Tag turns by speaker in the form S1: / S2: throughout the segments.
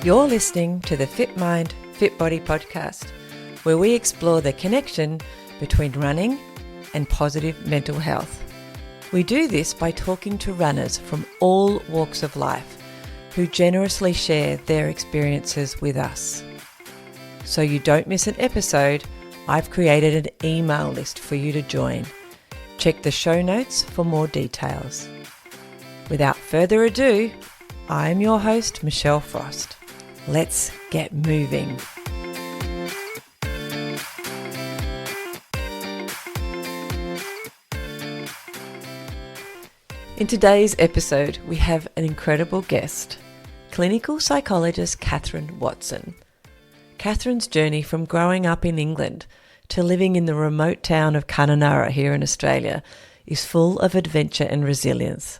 S1: You're listening to the FitMIND FitBODY podcast, where we explore the connection between running and positive mental health. We do this by talking to runners from all walks of life who generously share their experiences with us. So you don't miss an episode, I've created an email list for you to join. Check the show notes for more details. Without further ado, I'm your host, Michelle Frost. Let's get moving. In today's episode, we have an incredible guest, clinical psychologist Katherine Watson. Katherine's journey from growing up in England to living in the remote town of Kununurra here in Australia is full of adventure and resilience.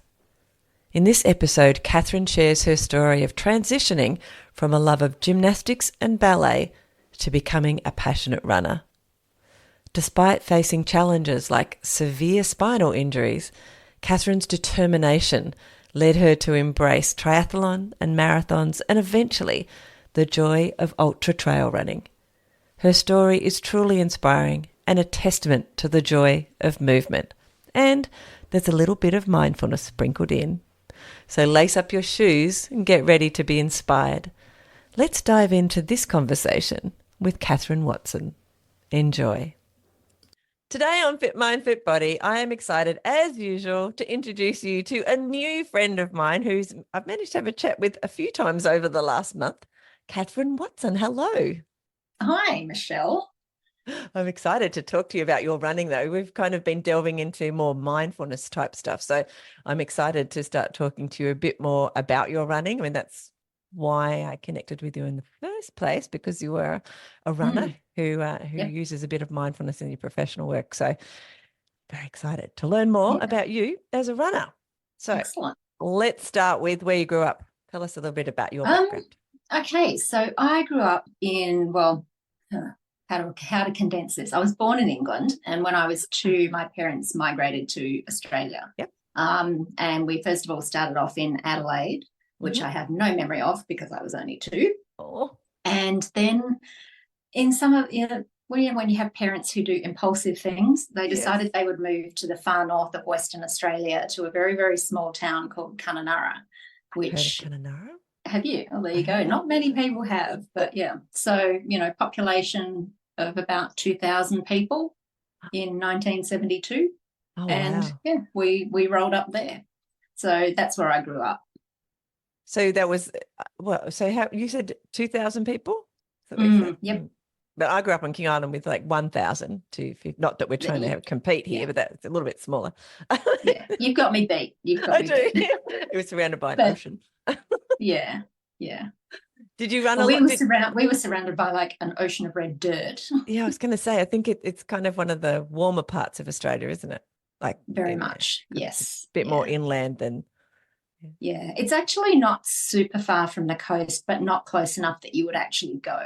S1: In this episode, Katherine shares her story of transitioning from a love of gymnastics and ballet to becoming a passionate runner. Despite facing challenges like severe spinal injuries, Katherine's determination led her to embrace triathlon and marathons and eventually the joy of ultra trail running. Her story is truly inspiring and a testament to the joy of movement. And there's a little bit of mindfulness sprinkled in. So lace up your shoes and get ready to be inspired. Let's dive into this conversation with Katherine Watson. Enjoy. Today on FitMIND FitBODY, I am excited, as usual, to introduce you to a new friend of mine who's I've managed to have a chat with a few times over the last month, Katherine Watson. Hello.
S2: Hi, Michelle.
S1: I'm excited to talk to you about your running, though. We've kind of been delving into more mindfulness type stuff. So I'm excited to start talking to you a bit more about your running. I mean, that's why I connected with you in the first place, because you were a runner who uses a bit of mindfulness in your professional work. So very excited to learn more about you as a runner. So
S2: excellent.
S1: Let's start with where you grew up. Tell us a little bit about your background.
S2: Okay, so I grew up in, how to condense this. I was born in England, and when I was 2, my parents migrated to Australia.
S1: Yep.
S2: And we first of all started off in Adelaide, which I have no memory of because I was only 2.
S1: Oh.
S2: And then in some of when you have parents who do impulsive things, they decided they would move to the far north of Western Australia to a very, very small town called Kununurra, which
S1: Kununurra?
S2: have you? Oh, there you go. Not many people have, but yeah. So, population of about 2,000 people in 1972.
S1: Oh,
S2: and
S1: wow.
S2: we rolled up there. So that's where I grew up.
S1: So that was, so how you said 2,000 people?
S2: Yep.
S1: But I grew up on King Island with like 1,000 to, not that we're trying to compete here, but that's a little bit smaller.
S2: Yeah, you've got me beat.
S1: I do. It was surrounded by an ocean.
S2: Yeah.
S1: Did you run
S2: a lot? We were surrounded by like an ocean of red dirt.
S1: Yeah, I was going to say, I think it's kind of one of the warmer parts of Australia, isn't it? Like
S2: very much, yes.
S1: It's a bit more inland than.
S2: Yeah, it's actually not super far from the coast, but not close enough that you would actually go.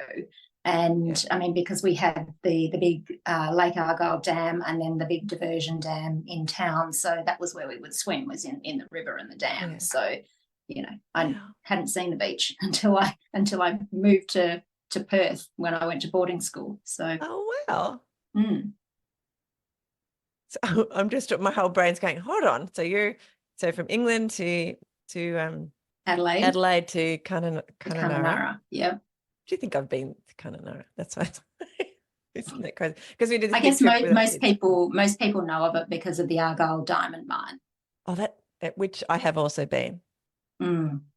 S2: And I mean, because we had the big Lake Argyle Dam and then the big diversion dam in town, so that was where we would swim, was in the river and the dam. Yeah. So, I hadn't seen the beach until I moved to Perth when I went to boarding school. So
S1: wow. So I'm just, my whole brain's going, hold on. So from England to Adelaide to Kununurra.
S2: Yeah.
S1: Do you think I've been to Kununurra? That's why. Isn't that crazy? Because we did.
S2: I guess most people know of it because of the Argyle Diamond Mine.
S1: Oh, that which I have also been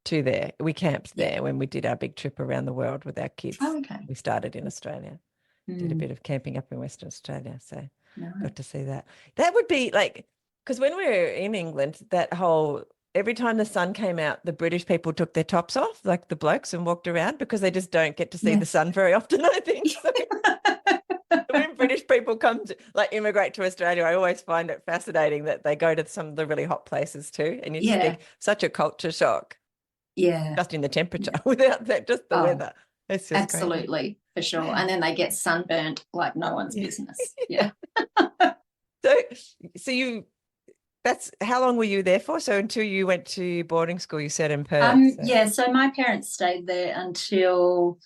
S1: to there. We camped there when we did our big trip around the world with our kids.
S2: Oh, okay.
S1: We started in Australia, did a bit of camping up in Western Australia, so got to see that. That would be like, because when we were in England, that whole. Every time the sun came out, the British people took their tops off, like the blokes, and walked around because they just don't get to see the sun very often, I think. So when British people come to immigrate to Australia, I always find it fascinating that they go to some of the really hot places too. And you just think such a culture shock.
S2: Yeah.
S1: Just in the temperature without that, just the weather. It's just
S2: absolutely
S1: crazy.
S2: For sure. And then they get sunburnt like no one's business. Yeah.
S1: So you that's how long were you there for? So until you went to boarding school, you said in Perth.
S2: Yeah, so my parents stayed there until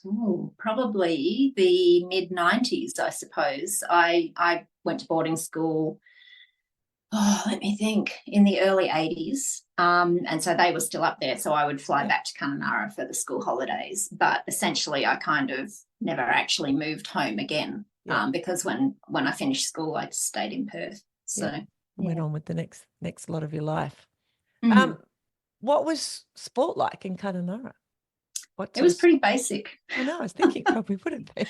S2: probably the mid-90s, I suppose. I went to boarding school, let me think, in the early 80s. And so they were still up there. So I would fly back to Kununurra for the school holidays. But essentially, I kind of never actually moved home again because when I finished school, I just stayed in Perth. So
S1: went on with the next lot of your life.
S2: Mm.
S1: What was sport like in Kununurra?
S2: It was pretty basic.
S1: I know, I was thinking probably would have been.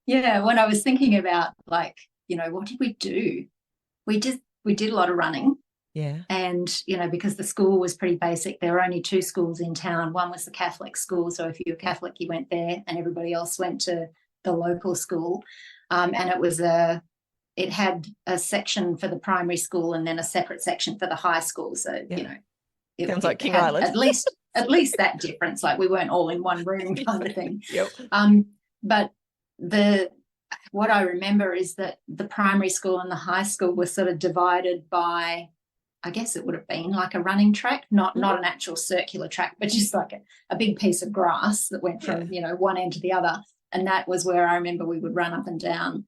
S2: Yeah, when I was thinking about, like, what did we do? We did a lot of running.
S1: Yeah.
S2: And, because the school was pretty basic, there were only two schools in town. One was the Catholic school. So if you were Catholic, you went there, and everybody else went to the local school. And it had a section for the primary school and then a separate section for the high school. So, it
S1: sounds like King
S2: had
S1: Island.
S2: at least that difference. Like, we weren't all in one room kind of thing.
S1: Yep.
S2: But what I remember is that the primary school and the high school were sort of divided by, I guess it would have been like a running track, not an actual circular track, but just like a big piece of grass that went from, one end to the other. And that was where I remember we would run up and down.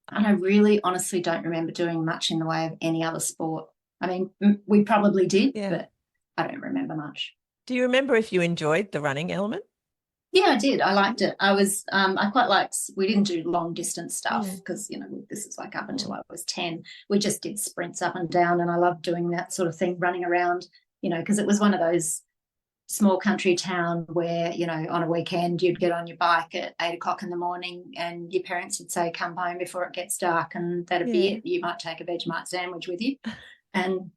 S2: And I really honestly don't remember doing much in the way of any other sport. I mean, we probably did, but I don't remember much.
S1: Do you remember if you enjoyed the running element?
S2: Yeah, I did. I liked it. I was, I quite liked, we didn't do long distance stuff because, this is like up until I was 10. We just did sprints up and down, and I loved doing that sort of thing, running around, because it was one of those small country town where, on a weekend you'd get on your bike at 8 o'clock in the morning and your parents would say, come home before it gets dark, and that'd be it. You might take a Vegemite sandwich with you. And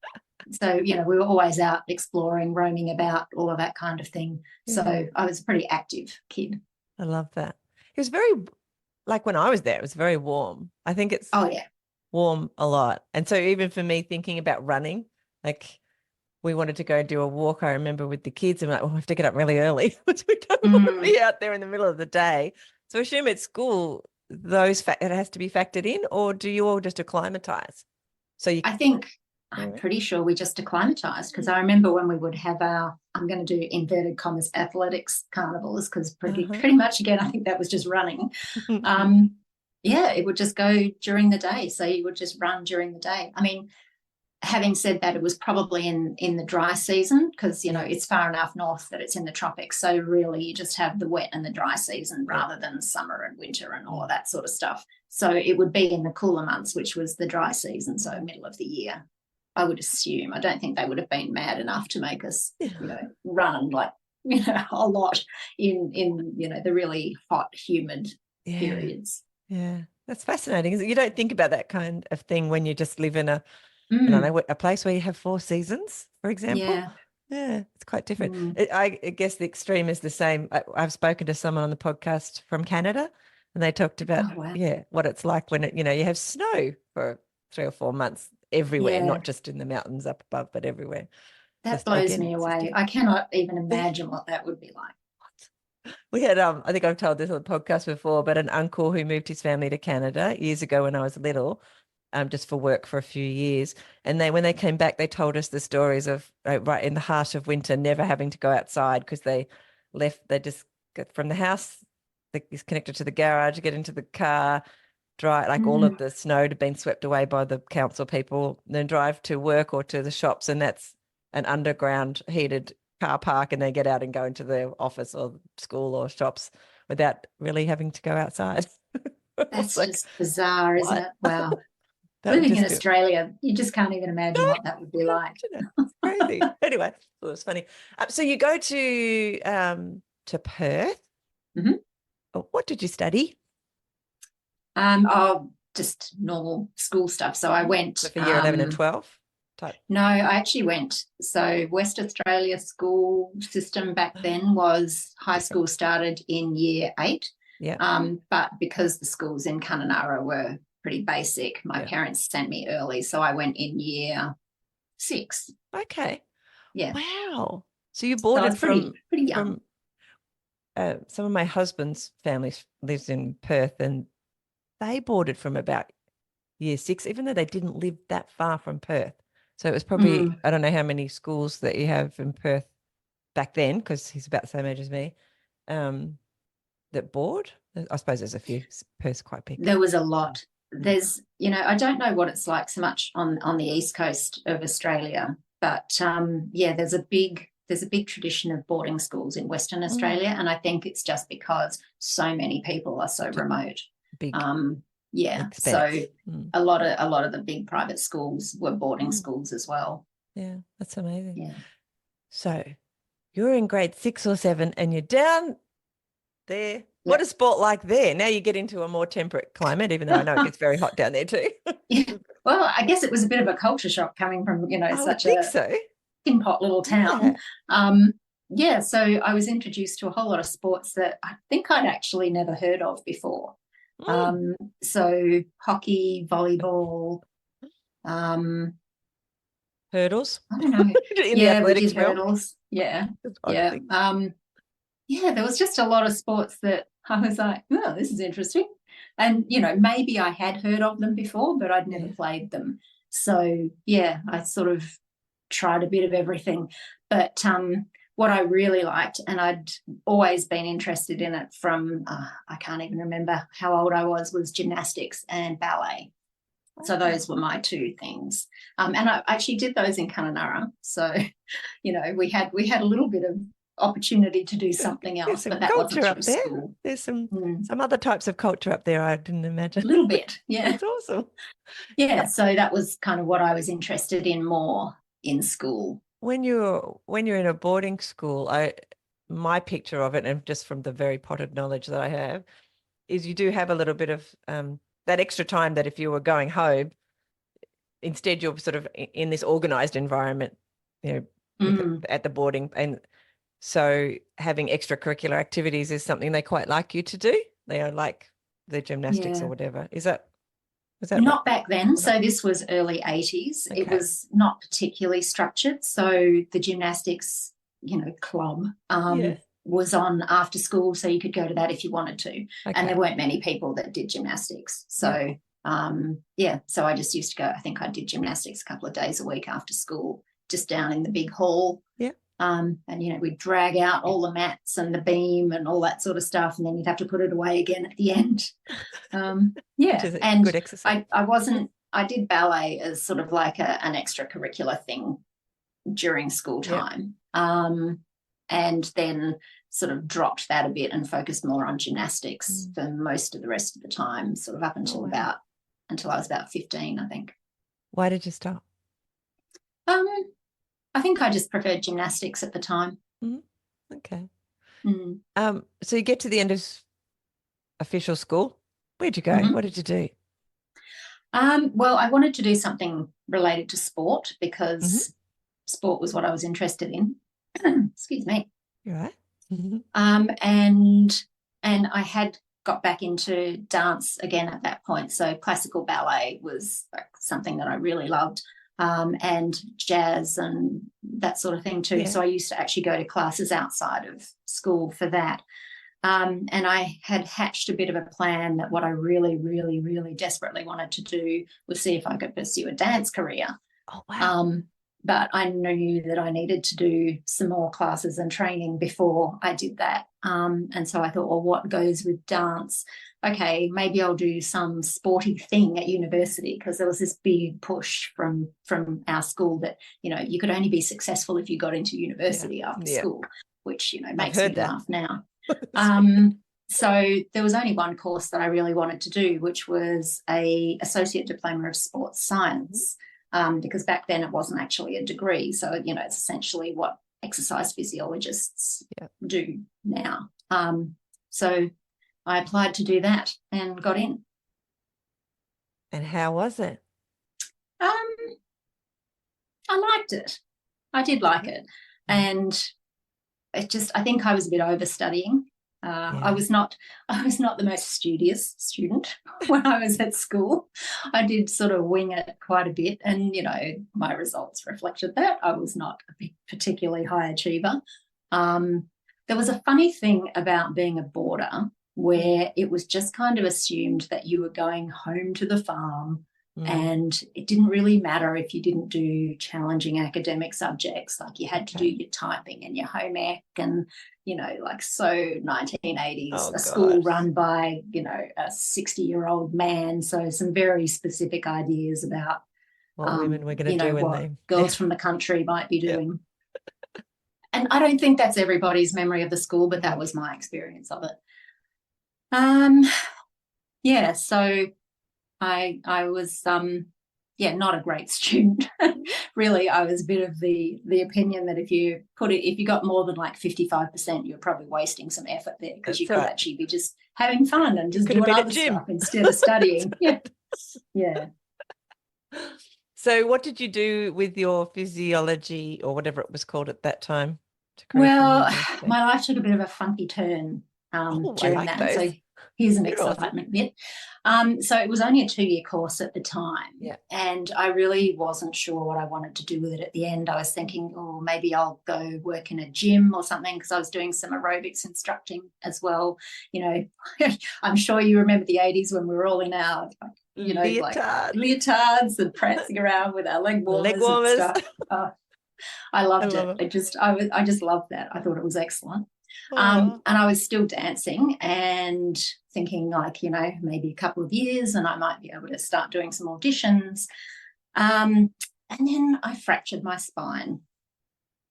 S2: so, we were always out exploring, roaming about, all of that kind of thing. So I was a pretty active kid.
S1: I love that. It was very, like when I was there, it was very warm. I think it's warm a lot. And so even for me, thinking about running, like we wanted to go do a walk, I remember, with the kids, and like, we have to get up really early because we don't want to be out there in the middle of the day. So I assume at school, it has to be factored in, or do you all just acclimatise?
S2: I think I'm pretty sure we just acclimatised, because I remember when we would have our, I'm going to do inverted commas, athletics carnivals, because pretty much, again, I think that was just running. It would just go during the day. So you would just run during the day. I mean, having said that, it was probably in the dry season, because, it's far enough north that it's in the tropics. So really you just have the wet and the dry season rather than summer and winter and all of that sort of stuff. So it would be in the cooler months, which was the dry season, so middle of the year, I would assume. I don't think they would have been mad enough to make us, run like, a lot in the really hot, humid periods.
S1: Yeah, that's fascinating. You don't think about that kind of thing when you just live in a place where you have 4 seasons, for example. Yeah, it's quite different. I guess the extreme is the same. I've spoken to someone on the podcast from Canada, and they talked about what it's like when you have snow for 3 or 4 months everywhere, not just in the mountains up above, but everywhere.
S2: That blows me away. I cannot even imagine what that would be like.
S1: We had, I think I've told this on the podcast before, but an uncle who moved his family to Canada years ago when I was little, just for work for a few years. And when they came back, they told us the stories of right in the heart of winter, never having to go outside because they just get from the house, it's connected to the garage, get into the car, drive, like all of the snow had been swept away by the council people, then drive to work or to the shops. And that's an underground heated car park, and they get out and go into the office or school or shops without really having to go outside.
S2: That's just bizarre, isn't it? Wow. Living in Australia, you just can't even imagine what that would be like.
S1: It's crazy. Anyway, it was funny. So you go to Perth. What did you study?
S2: Just normal school stuff. So I went
S1: for year 11 and 12 type.
S2: No, I actually went. So West Australia school system back then was high school started in year 8.
S1: Yeah.
S2: But because the schools in Kununurra were pretty basic, my parents sent me early, so I went in year 6.
S1: Okay.
S2: Yeah.
S1: Wow. So you boarded
S2: pretty young.
S1: Some of my husband's family lives in Perth, and they boarded from about year 6, even though they didn't live that far from Perth. So it was probably, I don't know how many schools that you have in Perth back then, because he's about the same age as me, that board. I suppose there's a few. Perth's quite big.
S2: There was a lot. There's, I don't know what it's like so much on the east coast of Australia, but there's a big tradition of boarding schools in Western Australia, and I think it's just because so many people are so remote.
S1: Big.
S2: So a lot of the big private schools were boarding schools as well.
S1: Yeah, that's amazing.
S2: Yeah.
S1: So you're in grade 6 or 7 and you're down there. Yep. What is sport like there? Now you get into a more temperate climate, even though I know it gets very hot down there too.
S2: Yeah. Well, I guess it was a bit of a culture shock coming from, such a tin pot little town.
S1: Yeah.
S2: So I was introduced to a whole lot of sports that I think I'd actually never heard of before. So hockey, volleyball,
S1: hurdles.
S2: I don't know. We did hurdles. Yeah. There was just a lot of sports that I was like, oh, this is interesting. And, maybe I had heard of them before, but I'd never played them. So, I sort of tried a bit of everything. But what I really liked, and I'd always been interested in it from, I can't even remember how old I was gymnastics and ballet. So those were my two things. And I actually did those in Kununurra. So, we had a little bit of opportunity to do something else, but that wasn't
S1: up there.
S2: School.
S1: There's some other types of culture up there I didn't imagine.
S2: A little bit, yeah.
S1: That's awesome.
S2: Yeah, so that was kind of what I was interested in more in school.
S1: When you're in a boarding school, my picture of it, and just from the very potted knowledge that I have, is you do have a little bit of that extra time that if you were going home, instead you're sort of in this organized environment, at the boarding. And so having extracurricular activities is something they quite like you to do. They are like the gymnastics or whatever. Is that
S2: not back then? So this was early 80s. Okay. It was not particularly structured. So the gymnastics, club was on after school, so you could go to that if you wanted to. Okay. And there weren't many people that did gymnastics. So so I just used to go. I think I did gymnastics a couple of days a week after school, just down in the big hall.
S1: Yeah.
S2: And we'd drag out all the mats and the beam and all that sort of stuff, and then you'd have to put it away again at the end.
S1: Which is a good exercise.
S2: I did ballet as sort of like an extracurricular thing during school time. And then sort of dropped that a bit and focused more on gymnastics for most of the rest of the time, sort of up until I was about 15, I think.
S1: Why did you stop?
S2: I think I just preferred gymnastics at the time.
S1: Okay. So you get to the end of official school. Where'd you go? What did you do?
S2: Well, I wanted to do something related to sport because sport was what I was interested in. Excuse me.
S1: You're right.
S2: And I had got back into dance again at that point. So classical ballet was something that I really loved. And jazz and that sort of thing too. Yeah. So I used to actually go to classes outside of school for that. And I had hatched a bit of a plan that what I really, really, really desperately wanted to do was see if I could pursue a dance career.
S1: Oh, wow.
S2: But I knew that I needed to do some more classes and training before I did that. And so I thought, well, what goes with dance? Okay, maybe I'll do some sporty thing at university, because there was this big push from our school that, you could only be successful if you got into university after school, which, makes me laugh now. So there was only one course that I really wanted to do, which was a associate diploma of sports science, because back then it wasn't actually a degree. So, it's essentially what exercise physiologists do now. So I applied to do that and got in.
S1: And how was it?
S2: I liked it. I did like it. And I think I was a bit overstudying. I was not the most studious student when I was at school. I did sort of wing it quite a bit, and my results reflected that. I was not a particularly high achiever. There was a funny thing about being a boarder where it was just kind of assumed that you were going home to the farm And it didn't really matter if you didn't do challenging academic subjects, like you had to do your typing and your home ec and, you know, like so 1980s, school run by, you know, a 60-year-old man. So some very specific ideas about
S1: what women were going to do
S2: what girls from the country might be doing. And I don't think that's everybody's memory of the school, but that was my experience of it. So I was not a great student. Really, I was a bit of the opinion that if you got more than like 55%, you're probably wasting some effort there, because you could actually be just having fun and just doing other stuff instead of studying. Yeah.
S1: So what did you do with your physiology, or whatever it was called at that time?
S2: Well, my life took a bit of a funky turn during that.
S1: Those.
S2: So here's an excitement bit. So it was only a 2-year course at the time.
S1: Yeah.
S2: And I really wasn't sure what I wanted to do with it at the end. I was thinking, maybe I'll go work in a gym or something, because I was doing some aerobics instructing as well. You know, I'm sure you remember the 80s when we were all in our, you know, leotards and prancing around with our leg warmers. And stuff. I loved it. I just loved that. I thought it was excellent. And I was still dancing and thinking, like, you know, maybe a couple of years and I might be able to start doing some auditions. And then I fractured my spine.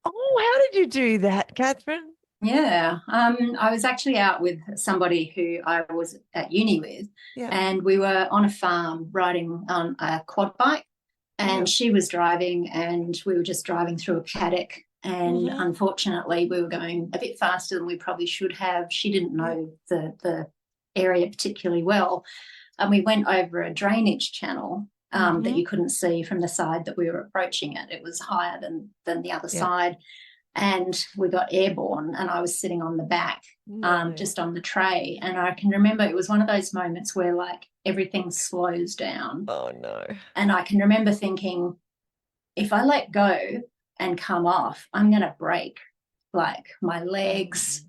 S1: Oh, how did you do that, Katherine?
S2: Yeah. I was actually out with somebody who I was at uni with, and we were on a farm riding on a quad bike, and she was driving and we were just driving through a paddock. And unfortunately, we were going a bit faster than we probably should have. She didn't know the area particularly well. And we went over a drainage channel that you couldn't see from the side that we were approaching it. It was higher than the other side. And we got airborne, and I was sitting on the back, just on the tray. And I can remember it was one of those moments where, like, everything slows down.
S1: Oh, no.
S2: And I can remember thinking, if I let go and come off, I'm going to break, like, my legs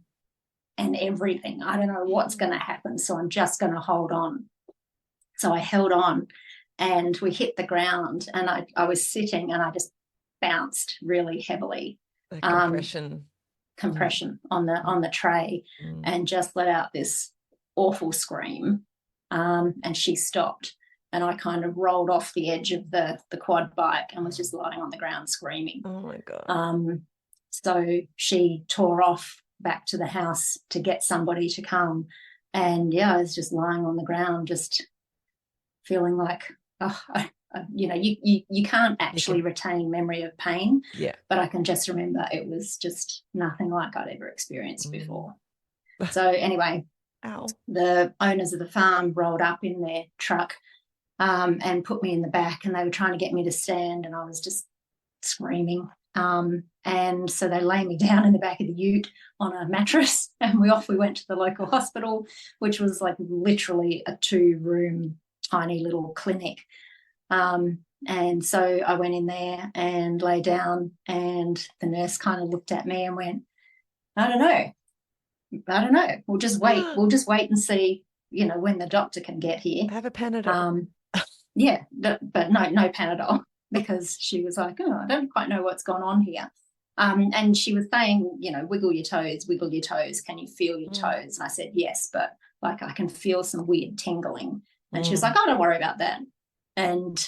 S2: and everything. I don't know what's going to happen, so I'm just going to hold on. So I held on, and we hit the ground, and I was sitting and I just bounced really heavily. Compression on the tray, and just let out this awful scream, and she stopped, and I kind of rolled off the edge of the quad bike and was just lying on the ground screaming.
S1: Oh my God.
S2: So she tore off back to the house to get somebody to come, and I was just lying on the ground, just feeling like, you know, you can't actually retain memory of pain, but I can just remember it was just nothing like I'd ever experienced before. So anyway, the owners of the farm rolled up in their truck and put me in the back, and they were trying to get me to stand, and I was just screaming. And so they lay me down in the back of the ute on a mattress, and we went to the local hospital, which was like literally a 2-room tiny little clinic. And so I went in there and lay down, and the nurse kind of looked at me and went, I don't know. We'll just wait. We'll just wait and see, you know, when the doctor can get here.
S1: Have a Panadol.
S2: But no Panadol, because she was like, I don't quite know what's gone on here. And she was saying, you know, wiggle your toes. Can you feel your toes? And I said, yes, but like I can feel some weird tingling. And she was like, don't worry about that. And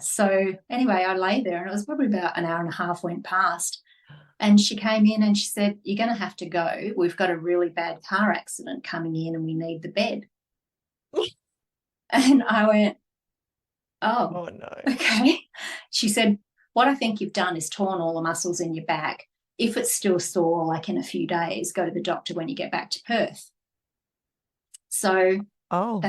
S2: so anyway, I lay there, and it was probably about an hour and a half went past, and she came in and she said, you're going to have to go. We've got a really bad car accident coming in and we need the bed. And I went, oh no. Okay. She said, what I think you've done is torn all the muscles in your back. If it's still sore, like in a few days, go to the doctor when you get back to Perth. So I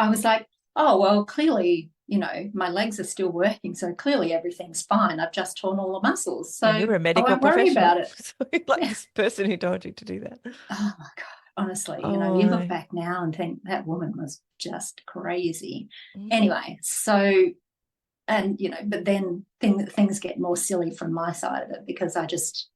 S2: was like, oh, well, clearly, you know, my legs are still working, so clearly everything's fine. I've just torn all the muscles. So
S1: you're a medical
S2: I won't worry about it.
S1: Like this person who told you to do that.
S2: Oh, my God. Honestly, you know, you look back now and think that woman was just crazy. Anyway, so, and, you know, but then things get more silly from my side of it, because I just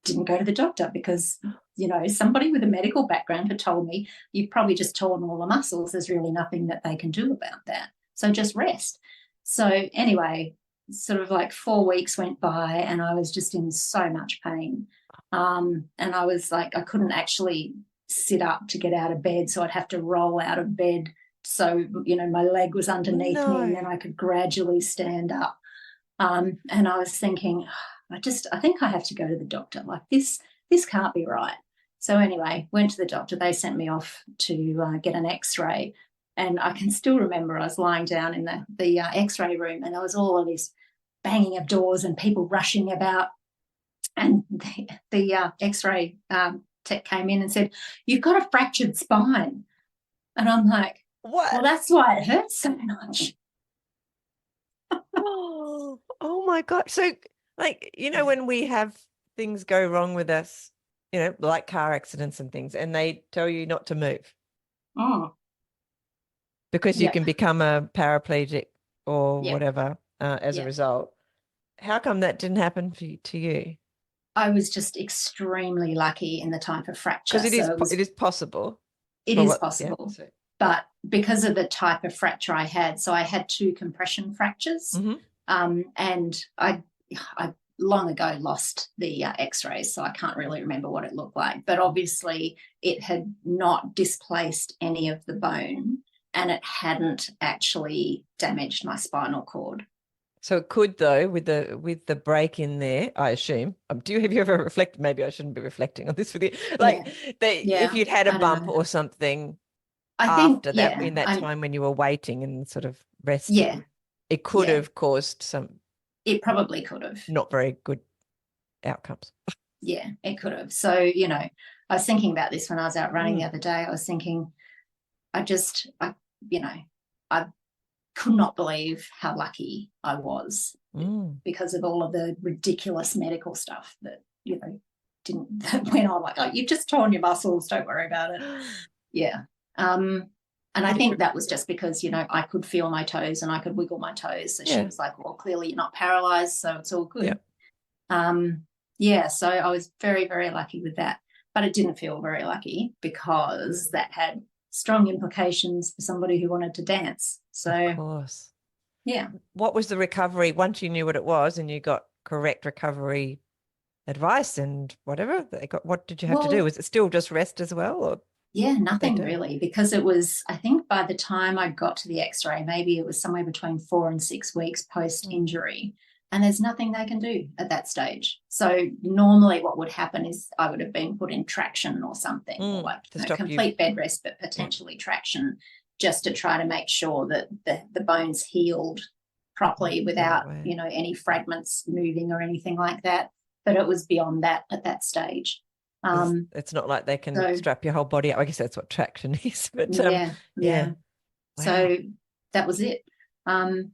S2: didn't go to the doctor, because, you know, somebody with a medical background had told me, you've probably just torn all the muscles. There's really nothing that they can do about that. So just rest. So anyway, sort of like 4 weeks went by and I was just in so much pain. And I was like, I couldn't actually sit up to get out of bed. So I'd have to roll out of bed. So, my leg was underneath me and then I could gradually stand up. And I was thinking, I think I have to go to the doctor. Like this can't be right. So anyway, went to the doctor. They sent me off to get an X-ray. And I can still remember I was lying down in the X-ray room and there was all of this banging of doors and people rushing about. And the X-ray tech came in and said, "You've got a fractured spine." And I'm like,
S1: what?
S2: Well, that's why it hurts so much.
S1: Oh my God. So like, when we have things go wrong with us, like car accidents and things, and they tell you not to move.
S2: Oh.
S1: Because you can become a paraplegic or whatever as a result. How come that didn't happen to you?
S2: I was just extremely lucky in the type of fracture.
S1: Because it is possible.
S2: It is possible. Yeah, but because of the type of fracture I had, so I had 2 compression fractures. And I long ago lost the X-rays, so I can't really remember what it looked like. But obviously it had not displaced any of the bone and it hadn't actually damaged my spinal cord.
S1: So it could, though, with the break in there, I assume. Have you ever reflected? Maybe I shouldn't be reflecting on this with you. Like, if you'd had a bump or something in that time when you were waiting and sort of resting, it could have caused some.
S2: It probably could have.
S1: Not very good outcomes.
S2: Yeah, it could have. So, I was thinking about this when I was out running the other day. I was thinking, I could not believe how lucky I was because of all of the ridiculous medical stuff that, that went on. Like, "Oh, you've just torn your muscles, don't worry about it." Yeah. And I think that was just because, I could feel my toes and I could wiggle my toes. So she was like, "Well, clearly you're not paralyzed, so it's all good." So I was very, very lucky with that. But it didn't feel very lucky because that had strong implications for somebody who wanted to dance. So,
S1: of course.
S2: Yeah.
S1: What was the recovery once you knew what it was and you got correct recovery advice and whatever? What did you have to do? Was it still just rest as well? Or
S2: yeah, nothing really, because it was, I think by the time I got to the X-ray, maybe it was somewhere between 4 and 6 weeks post-injury. And there's nothing they can do at that stage. So normally what would happen is I would have been put in traction or something, or like complete bed rest, but potentially traction, just to try to make sure that the bones healed properly without, any fragments moving or anything like that. But it was beyond that at that stage.
S1: It's not like they can strap your whole body up. I guess that's what traction is. But
S2: yeah.
S1: Wow.
S2: So that was it. And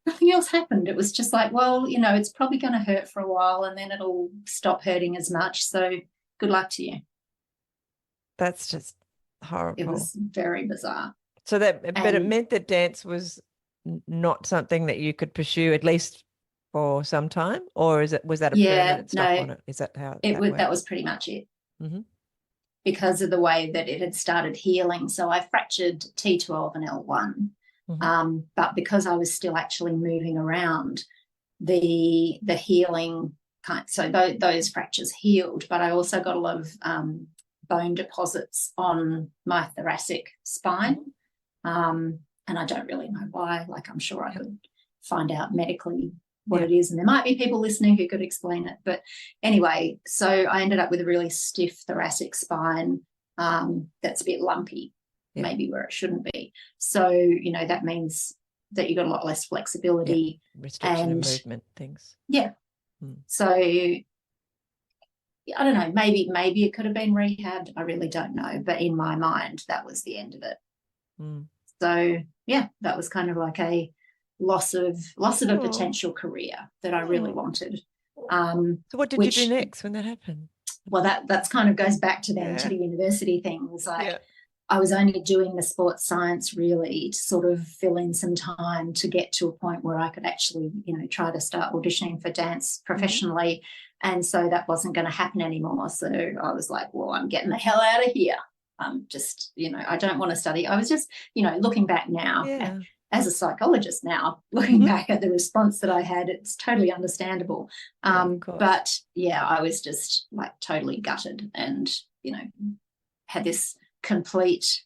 S2: nothing else happened. It was just like, well, it's probably going to hurt for a while and then it'll stop hurting as much. So good luck to you.
S1: That's just horrible.
S2: It was very bizarre.
S1: So but it meant that dance was not something that you could pursue at least for some time, or was that a permanent stop on it? Is that how
S2: that was pretty much it? Because of the way that it had started healing. So I fractured T12 and L1. But because I was still actually moving around, the healing those fractures healed, but I also got a lot of bone deposits on my thoracic spine. And I don't really know why. Like, I'm sure I could find out medically what it is, and there might be people listening who could explain it. But anyway, so I ended up with a really stiff thoracic spine that's a bit lumpy. Maybe where it shouldn't be. So, that means that you've got a lot less flexibility.
S1: Restriction and movement things.
S2: Yeah. So, I don't know, maybe it could have been rehabbed. I really don't know. But in my mind, that was the end of it. So, that was kind of like a loss of a potential career that I really wanted.
S1: So what did you do next when that happened?
S2: Well, that's kind of goes back to to the university things. I was only doing the sports science really to sort of fill in some time to get to a point where I could actually, try to start auditioning for dance professionally. And so that wasn't going to happen anymore. So I was like, well, I'm getting the hell out of here. Just, I don't want to study. I was just, looking back now, as a psychologist now, looking back at the response that I had, it's totally understandable. But yeah, I was just like totally gutted and, had this complete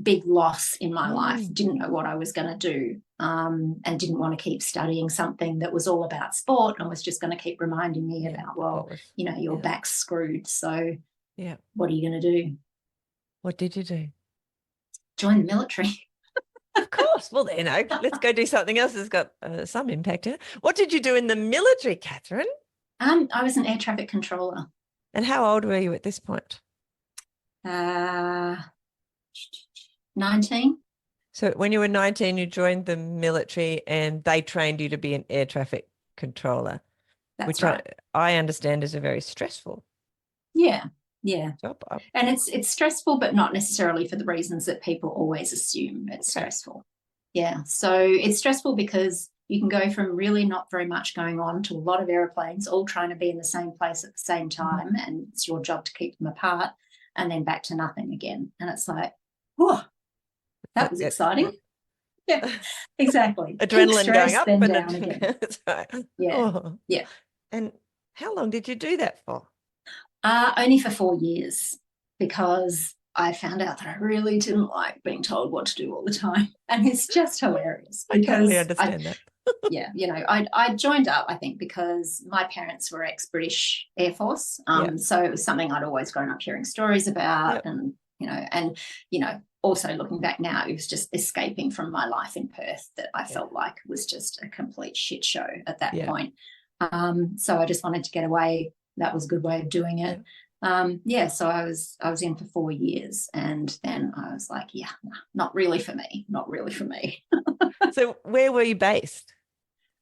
S2: big loss in my life, didn't know what I was going to do, and didn't want to keep studying something that was all about sport and was just going to keep reminding me about, your back's screwed. So what are you going to do?
S1: What did you do?
S2: Join the military.
S1: Of course. Well, let's go do something else that's got some impact in it. What did you do in the military, Katherine?
S2: I was an air traffic controller.
S1: And how old were you at this point?
S2: 19.
S1: So when you were 19, you joined the military and they trained you to be an air traffic controller.
S2: That's right.
S1: I understand is a very stressful
S2: job. And it's stressful, but not necessarily for the reasons that people always assume it's stressful. Yeah. So it's stressful because you can go from really not very much going on to a lot of airplanes all trying to be in the same place at the same time, and it's your job to keep them apart, and then back to nothing again. And it's like, whoa, that was exciting. Yeah, exactly.
S1: Adrenaline going up
S2: then
S1: and
S2: down again.
S1: Right.
S2: Yeah.
S1: And how long did you do that for?
S2: Only for 4 years, because I found out that I really didn't like being told what to do all the time. And it's just hilarious.
S1: I totally understand that.
S2: Yeah, I joined up, I think, because my parents were ex-British Air Force. So it was something I'd always grown up hearing stories about. And, also looking back now, it was just escaping from my life in Perth that I felt like was just a complete shit show at that point. So I just wanted to get away. That was a good way of doing it. So I was in for 4 years, and then I was like, not really for me.
S1: So where were you based?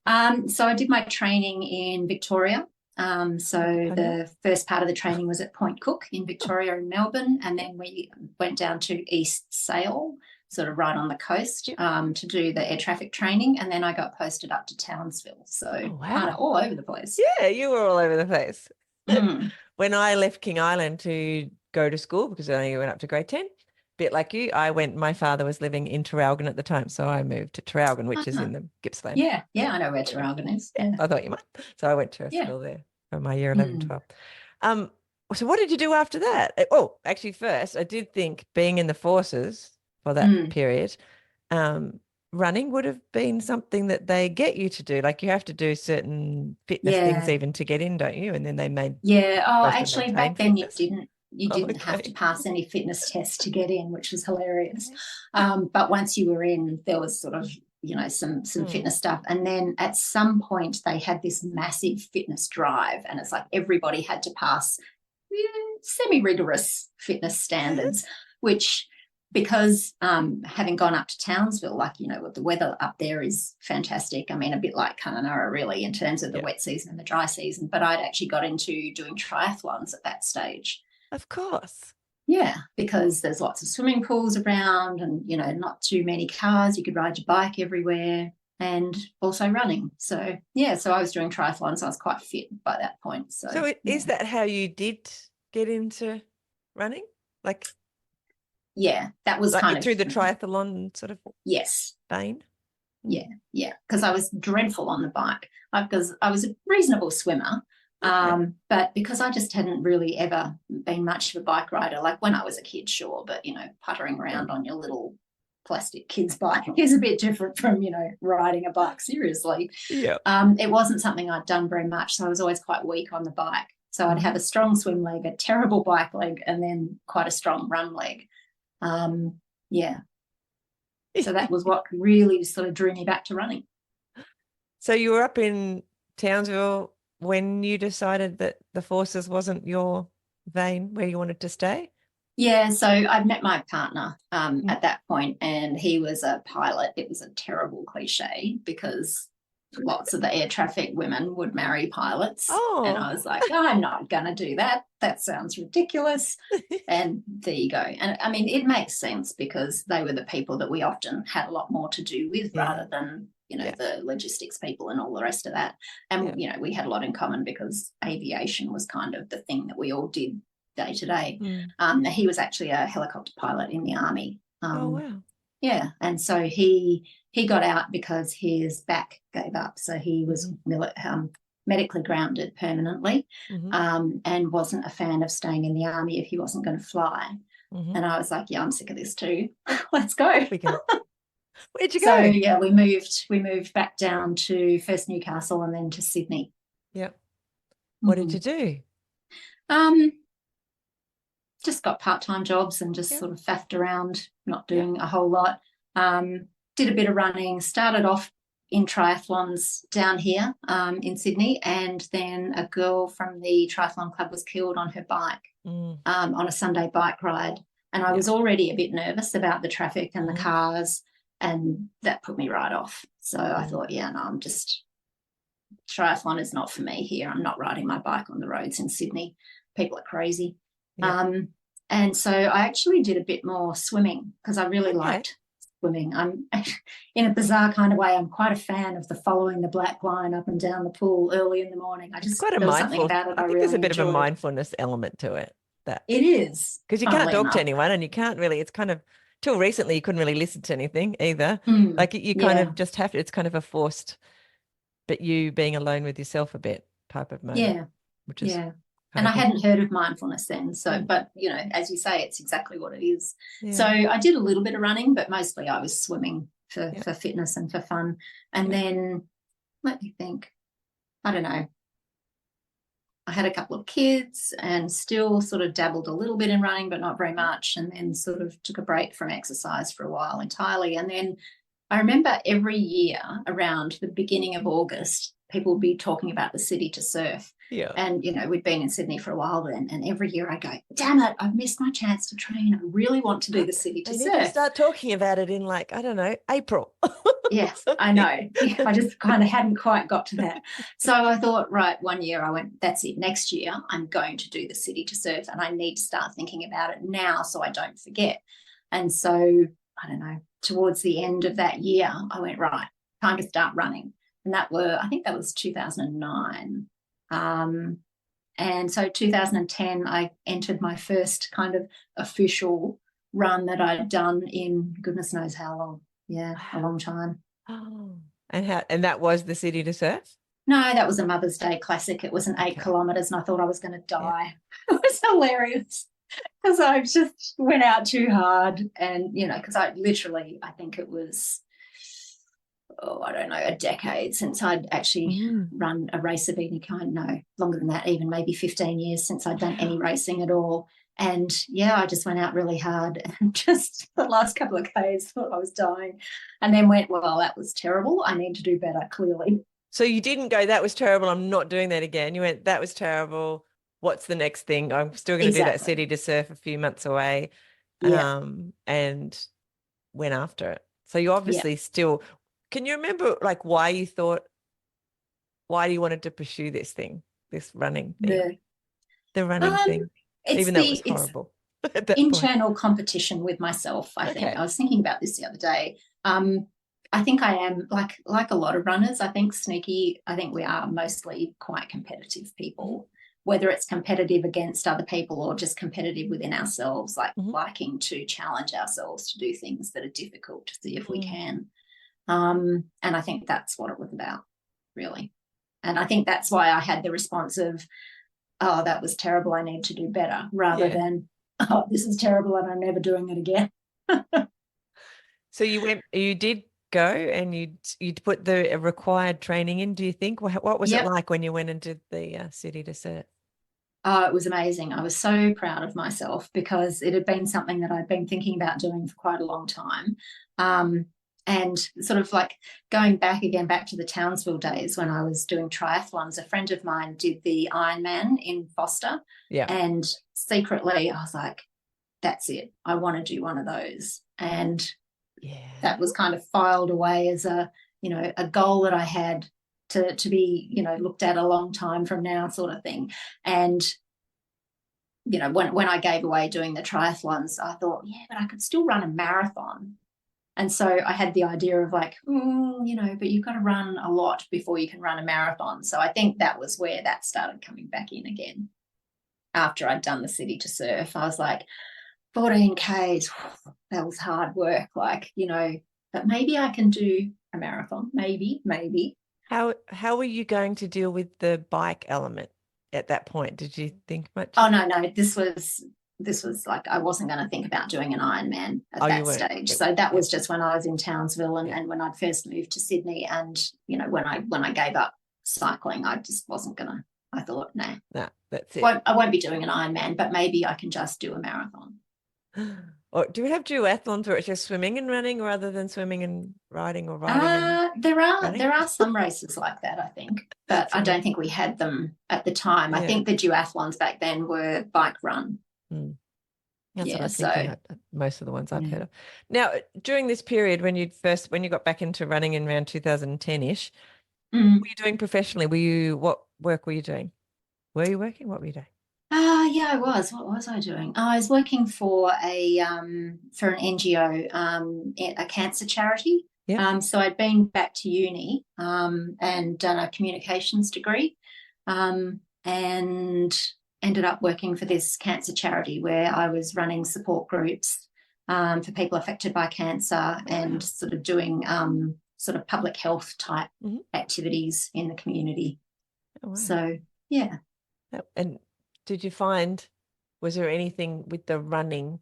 S2: So I did my training in Victoria. The first part of the training was at Point Cook in Victoria and Melbourne, and then we went down to East Sale, sort of right on the coast, to do the air traffic training, and then I got posted up to Townsville. So kind of all over the place.
S1: Yeah, you were all over the place. When I left King Island to go to school, because I only went up to grade 10, a bit like you, my father was living in Traralgon at the time, so I moved to Traralgon, which is in the Gippsland.
S2: Yeah, I know where Traralgon is.
S1: Yeah, I thought you might. So I went to a school there for my year 11, 12. So what did you do after that? Oh, actually, first, I did think being in the forces for that period, running would have been something that they get you to do. Like you have to do certain fitness things even to get in, don't you? And then they made
S2: actually back then you didn't have to pass any fitness tests to get in, which was hilarious. But once you were in, there was sort of some fitness stuff, and then at some point they had this massive fitness drive, and it's like everybody had to pass semi-rigorous fitness standards, which, because having gone up to Townsville, the weather up there is fantastic. I mean, a bit like Kununurra, really, in terms of the wet season and the dry season. But I'd actually got into doing triathlons at that stage.
S1: Of course.
S2: Yeah, because there's lots of swimming pools around and, not too many cars. You could ride your bike everywhere, and also running. So, so I was doing triathlons. I was quite fit by that point. So
S1: is that how you did get into running?
S2: Yeah, that was kind of
S1: through the triathlon sort of vein.
S2: Yeah, because I was dreadful on the bike, because I was a reasonable swimmer, but because I just hadn't really ever been much of a bike rider, like when I was a kid, sure, but puttering around on your little plastic kid's bike is a bit different from riding a bike seriously. It wasn't something I'd done very much, so I was always quite weak on the bike. So I'd have a strong swim leg, a terrible bike leg, and then quite a strong run leg. So that was what really sort of drew me back to running.
S1: So you were up in Townsville when you decided that the forces wasn't your vein where you wanted to stay?
S2: Yeah, so I'd met my partner at that point, and he was a pilot. It was a terrible cliche because lots of the air traffic women would marry pilots. And I was like, I'm not going to do that. That sounds ridiculous. And there you go. And I mean, it makes sense because they were the people that we often had a lot more to do with rather than, the logistics people and all the rest of that. And, we had a lot in common because aviation was kind of the thing that we all did day to day. He was actually a helicopter pilot in the Army.
S1: Oh, wow.
S2: Yeah. And so he got out because his back gave up. So he was medically grounded permanently, and wasn't a fan of staying in the army if he wasn't going to fly. And I was like, yeah, I'm sick of this too. Let's go.
S1: Where'd you go?
S2: So yeah, we moved back down to first Newcastle and then to Sydney.
S1: Yep. What did you do?
S2: Just got part-time jobs and just sort of faffed around, not doing a whole lot. Did a bit of running, started off in triathlons down here in Sydney, and then a girl from the triathlon club was killed on her bike on a Sunday bike ride. And I was already a bit nervous about the traffic and the cars, and that put me right off. So I thought, no, triathlon is not for me here. I'm not riding my bike on the roads in Sydney. People are crazy. And so I actually did a bit more swimming because I really liked swimming. I'm in a bizarre kind of way, I'm quite a fan of the following the black line up and down the pool early in the morning. I just
S1: quite a
S2: something about it.
S1: I think
S2: really
S1: there's a bit
S2: enjoyed.
S1: of a mindfulness element to it. That
S2: it is,
S1: because you can't talk to anyone, and you can't really, it's kind of, till recently you couldn't really listen to anything either. Like you kind of just have to, it's kind of a forced, but you being alone with yourself a bit type of moment. Which is
S2: and I hadn't heard of mindfulness then. So, but, as you say, it's exactly what it is. So I did a little bit of running, but mostly I was swimming for fitness and for fun. And then, let me think, I don't know. I had a couple of kids and still sort of dabbled a little bit in running, but not very much. And then sort of took a break from exercise for a while entirely. And then I remember every year around the beginning of August, people would be talking about the city to surf. And, we'd been in Sydney for a while then, and every year I go, damn it, I've missed my chance to train. I really want to do the city to surf.
S1: They need to start talking about it in, like, I don't know, April.
S2: Yes, I know. I just kind of hadn't quite got to that. So I thought, right, one year I went, that's it. Next year I'm going to do the city to surf, and I need to start thinking about it now so I don't forget. And so, I don't know, towards the end of that year, I went, right, time to start running. And I think that was 2009. And so 2010, I entered my first kind of official run that I'd done in goodness knows how long. A long time.
S1: Oh, and that was the city to surf?
S2: No, that was a Mother's Day classic. It was an 8 kilometres, and I thought I was going to die. It was hilarious because I just went out too hard, and because I think it was, I don't know, a decade since I'd actually run a race of any kind. No, longer than that, even maybe 15 years since I'd done any racing at all. And I just went out really hard, and just the last couple of Ks thought I was dying, and then went, well, that was terrible. I need to do better, clearly.
S1: So you didn't go, that was terrible, I'm not doing that again. You went, that was terrible. What's the next thing? I'm still going to do that city to surf a few months away. And went after it. So you obviously still, can you remember like why you wanted to pursue this thing, this running thing? The running thing. Even though it was horrible.
S2: Internal competition with myself, I think. I was thinking about this the other day. I think I am, like a lot of runners, I think sneaky, I think we are mostly quite competitive people, whether it's competitive against other people or just competitive within ourselves, like liking to challenge ourselves to do things that are difficult to see if we can. And I think that's what it was about, really. And I think that's why I had the response of, oh, that was terrible, I need to do better, rather than, oh, this is terrible and I'm never doing it again.
S1: So you did go and you put the required training in, do you think? What was it like when you went into the city to surf?
S2: Oh, it was amazing. I was so proud of myself because it had been something that I'd been thinking about doing for quite a long time. And sort of like going back to the Townsville days when I was doing triathlons, a friend of mine did the Ironman in Foster. And secretly I was like, that's it. I want to do one of those. And that was kind of filed away as a goal that I had to be, looked at a long time from now sort of thing. And, when I gave away doing the triathlons, I thought, but I could still run a marathon. And so I had the idea of like, but you've got to run a lot before you can run a marathon. So I think that was where that started coming back in again. After I'd done the city to surf, I was like, 14 Ks, that was hard work, like, but maybe I can do a marathon. Maybe.
S1: How were you going to deal with the bike element at that point? Did you think much?
S2: Oh, no. This was like, I wasn't going to think about doing an Ironman at
S1: You
S2: that
S1: weren't.
S2: stage. So that was just when I was in Townsville and when I'd first moved to Sydney, and when I gave up cycling, I just wasn't gonna. I thought, nah,
S1: that's it.
S2: I won't be doing an Ironman, but maybe I can just do a marathon.
S1: Or do we have duathlons where it's just swimming and running rather than swimming and riding or riding and
S2: there
S1: running?
S2: are some races like that, I think, but I don't think we had them at the time. I think the duathlons back then were bike run.
S1: That's what I was thinking. Most of the ones I've heard of. Now, during this period when you got back into running in around 2010-ish, what were you doing professionally? What work were you doing? Were you working? What were you doing?
S2: Yeah, I was. What was I doing? I was working for an NGO, a cancer charity.
S1: Yeah.
S2: So I'd been back to uni and done a communications degree, and ended up working for this cancer charity where I was running support groups for people affected by cancer and sort of doing sort of public health type activities in the community. Oh, wow. So, yeah.
S1: And did you find, was there anything with the running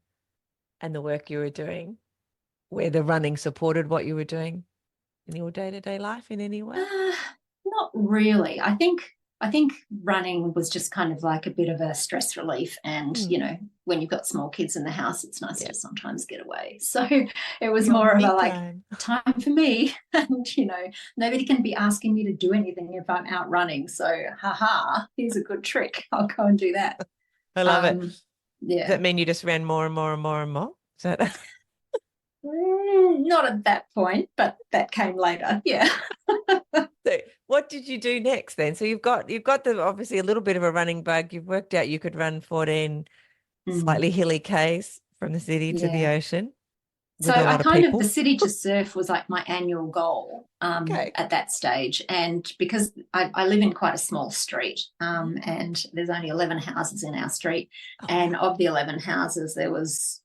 S1: and the work you were doing where the running supported what you were doing in your day-to-day life in any way?
S2: Not really. I think running was just kind of like a bit of a stress relief, and when you've got small kids in the house, it's nice to sometimes get away. So it was more of a like time for me, and nobody can be asking me to do anything if I'm out running. So here's a good trick. I'll go and do that.
S1: I love it.
S2: Yeah.
S1: Does that mean you just ran more and more and more and more? Is that
S2: not at that point, but that came later. Yeah.
S1: So what did you do next then? So you've got obviously a little bit of a running bug. You've worked out you could run 14 slightly hilly Ks from the city to the ocean.
S2: So I the city to surf was like my annual goal at that stage. And because I live in quite a small street and there's only 11 houses in our street. And of the 11 houses, there was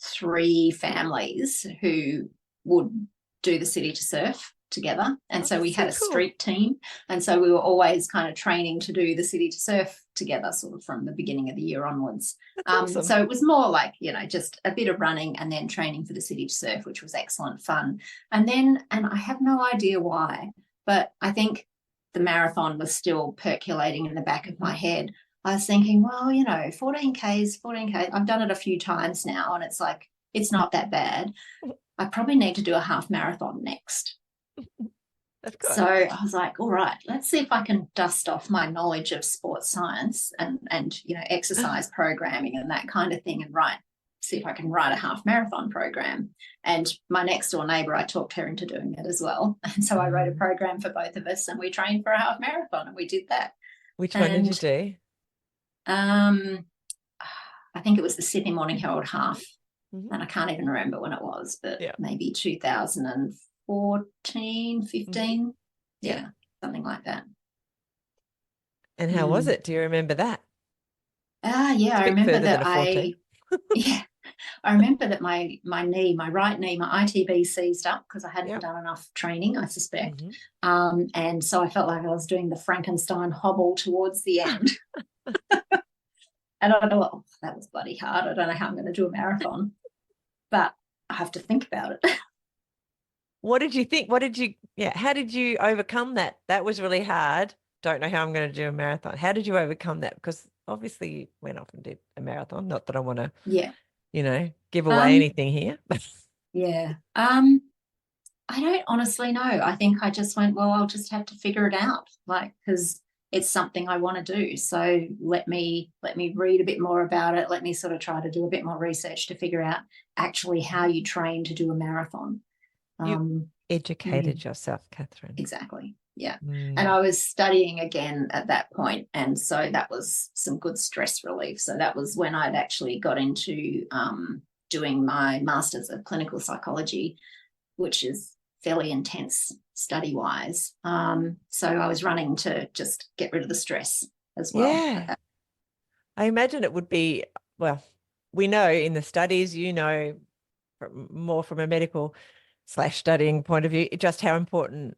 S2: 3 families who would do the city to surf together, and so we had a street team, and so we were always kind of training to do the city to surf together sort of from the beginning of the year onwards. Awesome. So it was more like just a bit of running and then training for the city to surf, which was excellent fun. And I have no idea why, but I think the marathon was still percolating in the back of my head. I was thinking, well, 14 Ks, I've done it a few times now, and it's like, it's not that bad. I probably need to do a half marathon next. So I was like, all right, let's see if I can dust off my knowledge of sports science and exercise programming and that kind of thing, and see if I can write a half marathon program. And my next door neighbour, I talked her into doing it as well. And so I wrote a program for both of us, and we trained for a half marathon, and we did that.
S1: Which one did you do?
S2: I think it was the Sydney Morning Herald half, and I can't even remember when it was, but maybe 2014, 15, something like that.
S1: And how was it? Do you remember that?
S2: Yeah, I remember that I remember that my right knee, my ITB seized up because I hadn't done enough training, I suspect. And so I felt like I was doing the Frankenstein hobble towards the end. And I thought, oh, that was bloody hard. I don't know how I'm going to do a marathon, but I have to think about it.
S1: What did you think? How did you overcome that? That was really hard. Don't know how I'm going to do a marathon. How did you overcome that? Because obviously you went off and did a marathon. Not that I want to, give away anything here.
S2: I don't honestly know. I think I just went, well, I'll just have to figure it out, because it's something I want to do. So let me read a bit more about it. Let me sort of try to do a bit more research to figure out actually how you train to do a marathon.
S1: You educated yourself, Katherine.
S2: Exactly. Yeah. And I was studying again at that point, and so that was some good stress relief. So that was when I'd actually got into doing my Masters of Clinical Psychology, which is fairly intense study-wise. So I was running to just get rid of the stress as well.
S1: Yeah. I imagine it would be, well, we know in the studies, more from a medical / studying point of view, just how important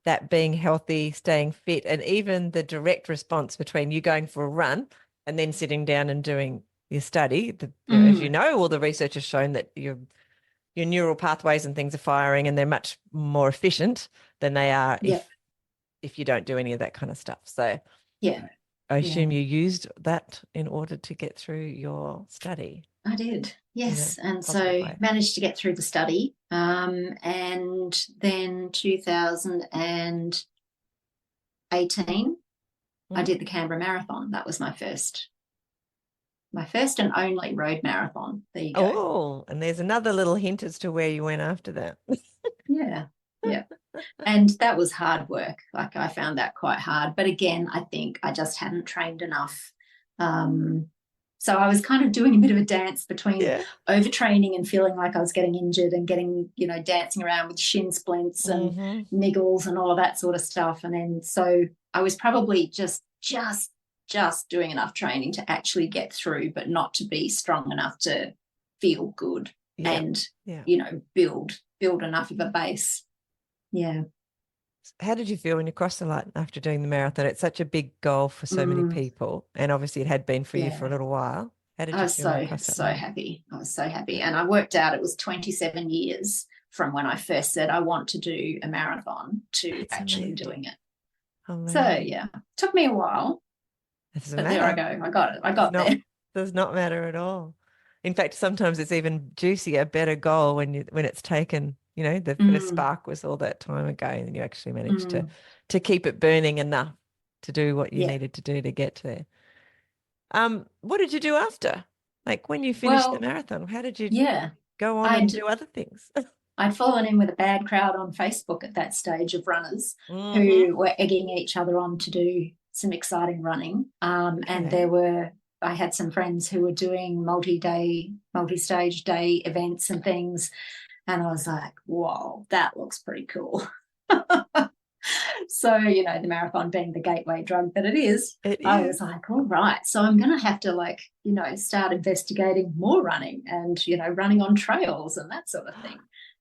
S1: that being healthy, staying fit, and even the direct response between you going for a run and then sitting down and doing your study. As you know, all the research has shown that your neural pathways and things are firing, and they're much more efficient than they are if you don't do any of that kind of stuff. So I assume you used that in order to get through your study.
S2: I did, yes. And so managed to get through the study. And then 2018, I did the Canberra Marathon. That was my first and only road marathon. There you go.
S1: Oh, and there's another little hint as to where you went after that.
S2: Yeah. And that was hard work. Like, I found that quite hard. But again, I think I just hadn't trained enough. So I was kind of doing a bit of a dance between overtraining and feeling like I was getting injured and getting, dancing around with shin splints and niggles and all of that sort of stuff. And then so I was probably just doing enough training to actually get through, but not to be strong enough to feel good and, build enough of a base. Yeah.
S1: How did you feel when you crossed the line after doing the marathon? It's such a big goal for so many people, and obviously it had been for you for a little while. How did you feel?
S2: I was so happy. I was so happy. And I worked out it was 27 years from when I first said I want to do a marathon to actually doing it. Amazing. So, it took me a while. But there I go. I got it. I got there.
S1: Does not matter at all. In fact, sometimes it's even juicier, better goal when it's taken. The first spark was all that time ago, and you actually managed to keep it burning enough to do what you needed to do to get there. What did you do after? Like, when you finished the marathon, how did you go on and do other things?
S2: I'd fallen in with a bad crowd on Facebook at that stage of runners who were egging each other on to do some exciting running. And I had some friends who were doing multi-stage day events and things. And I was like, whoa, that looks pretty cool. So, the marathon being the gateway drug that it is, I was like, all right, so I'm going to have to start investigating more running and, running on trails and that sort of thing.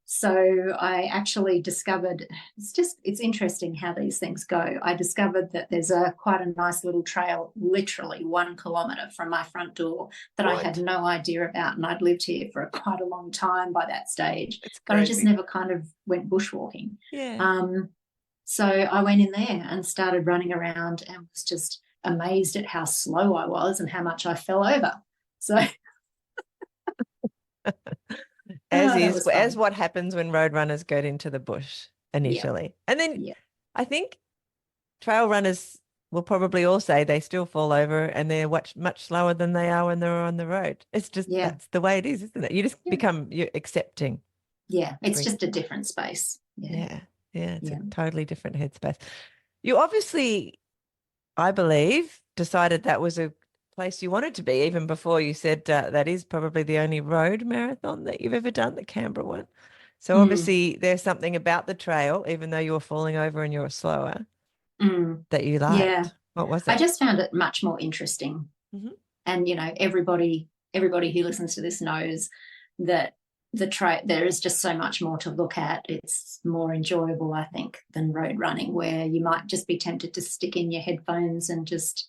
S2: So I actually discovered, it's interesting how these things go. I discovered that there's quite a nice little trail, literally 1 kilometre from my front door, that I had no idea about. And I'd lived here for quite a long time by that stage, but I just never kind of went bushwalking. So I went in there and started running around and was just amazed at how slow I was and how much I fell over. So
S1: as what happens when road runners go into the bush initially. And then I think trail runners will probably all say they still fall over and they're much slower than they are when they're on the road. It's just that's the way it is, isn't it? You just you're accepting.
S2: Yeah, it's just a different space.
S1: It's a totally different headspace. You obviously, I believe, decided that was a place you wanted to be even before you said that is probably the only road marathon that you've ever done, the Canberra one. So obviously there's something about the trail, even though you were falling over and you were slower, that you liked. Yeah. What was it?
S2: I just found it much more interesting. And, everybody who listens to this knows that there is just so much more to look at. It's more enjoyable, I think, than road running, where you might just be tempted to stick in your headphones and just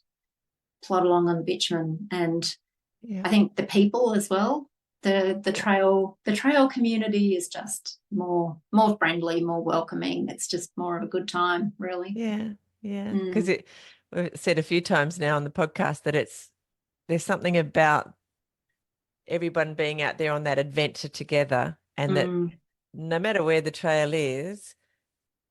S2: plod along on the bitumen. And I think the people as well, the trail community is just more friendly, more welcoming. It's just more of a good time, really.
S1: Because we've said a few times now on the podcast that there's something about everyone being out there on that adventure together, and that no matter where the trail is,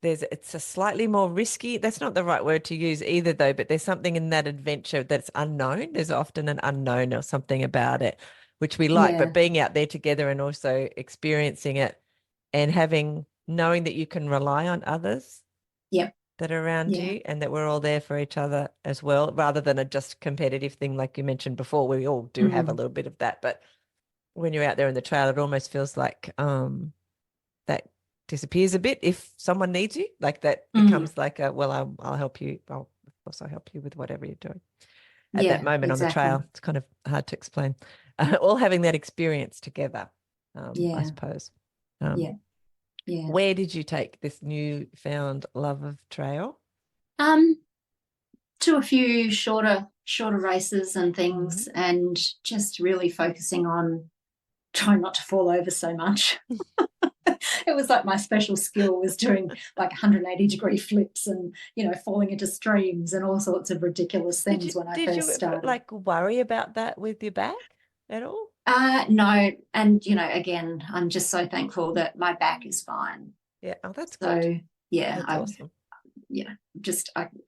S1: it's a slightly more risky. That's not the right word to use either, though, but there's something in that adventure that's unknown. There's often an unknown or something about it, which we like, but being out there together and also experiencing it and knowing that you can rely on others that are around you, and that we're all there for each other as well, rather than a just competitive thing like you mentioned before. We all do have a little bit of that, but when you're out there in the trail, it almost feels like that disappears a bit if someone needs you. Like that becomes like I'll help you. Of course I'll help you with whatever you're doing at that moment on the trail. It's kind of hard to explain. all having that experience together, I
S2: Yeah.
S1: suppose.
S2: Yeah. Yeah.
S1: Where did you take this newfound love of trail?
S2: To a few shorter races and things, and just really focusing on trying not to fall over so much. It was like my special skill was doing like 180-degree flips and, falling into streams and all sorts of ridiculous things when I first started.
S1: Did you like worry about that with your back at all?
S2: No. And, again, I'm just so thankful that my back is fine.
S1: Yeah. Oh, that's
S2: so
S1: good.
S2: yeah,
S1: that's awesome.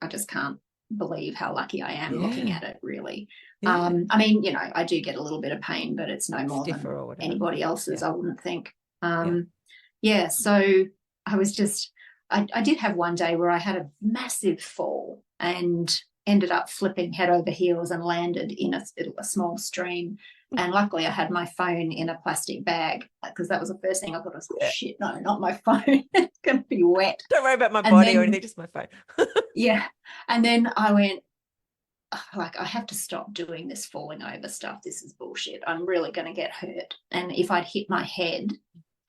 S2: I just can't believe how lucky I am looking at it, really.
S1: Yeah.
S2: I mean, I do get a little bit of pain, but it's no more
S1: Stiffer
S2: than
S1: or whatever.
S2: anybody else's, I wouldn't think.
S1: Yeah.
S2: So I was just, I did have one day where I had a massive fall and ended up flipping head over heels and landed in a small stream. And luckily I had my phone in a plastic bag, because that was the first thing I thought, shit, no, not my phone. It's going to be wet.
S1: Don't worry about my body or anything, just my phone.
S2: Yeah. And then I went, I have to stop doing this falling over stuff. This is bullshit. I'm really going to get hurt. And if I'd hit my head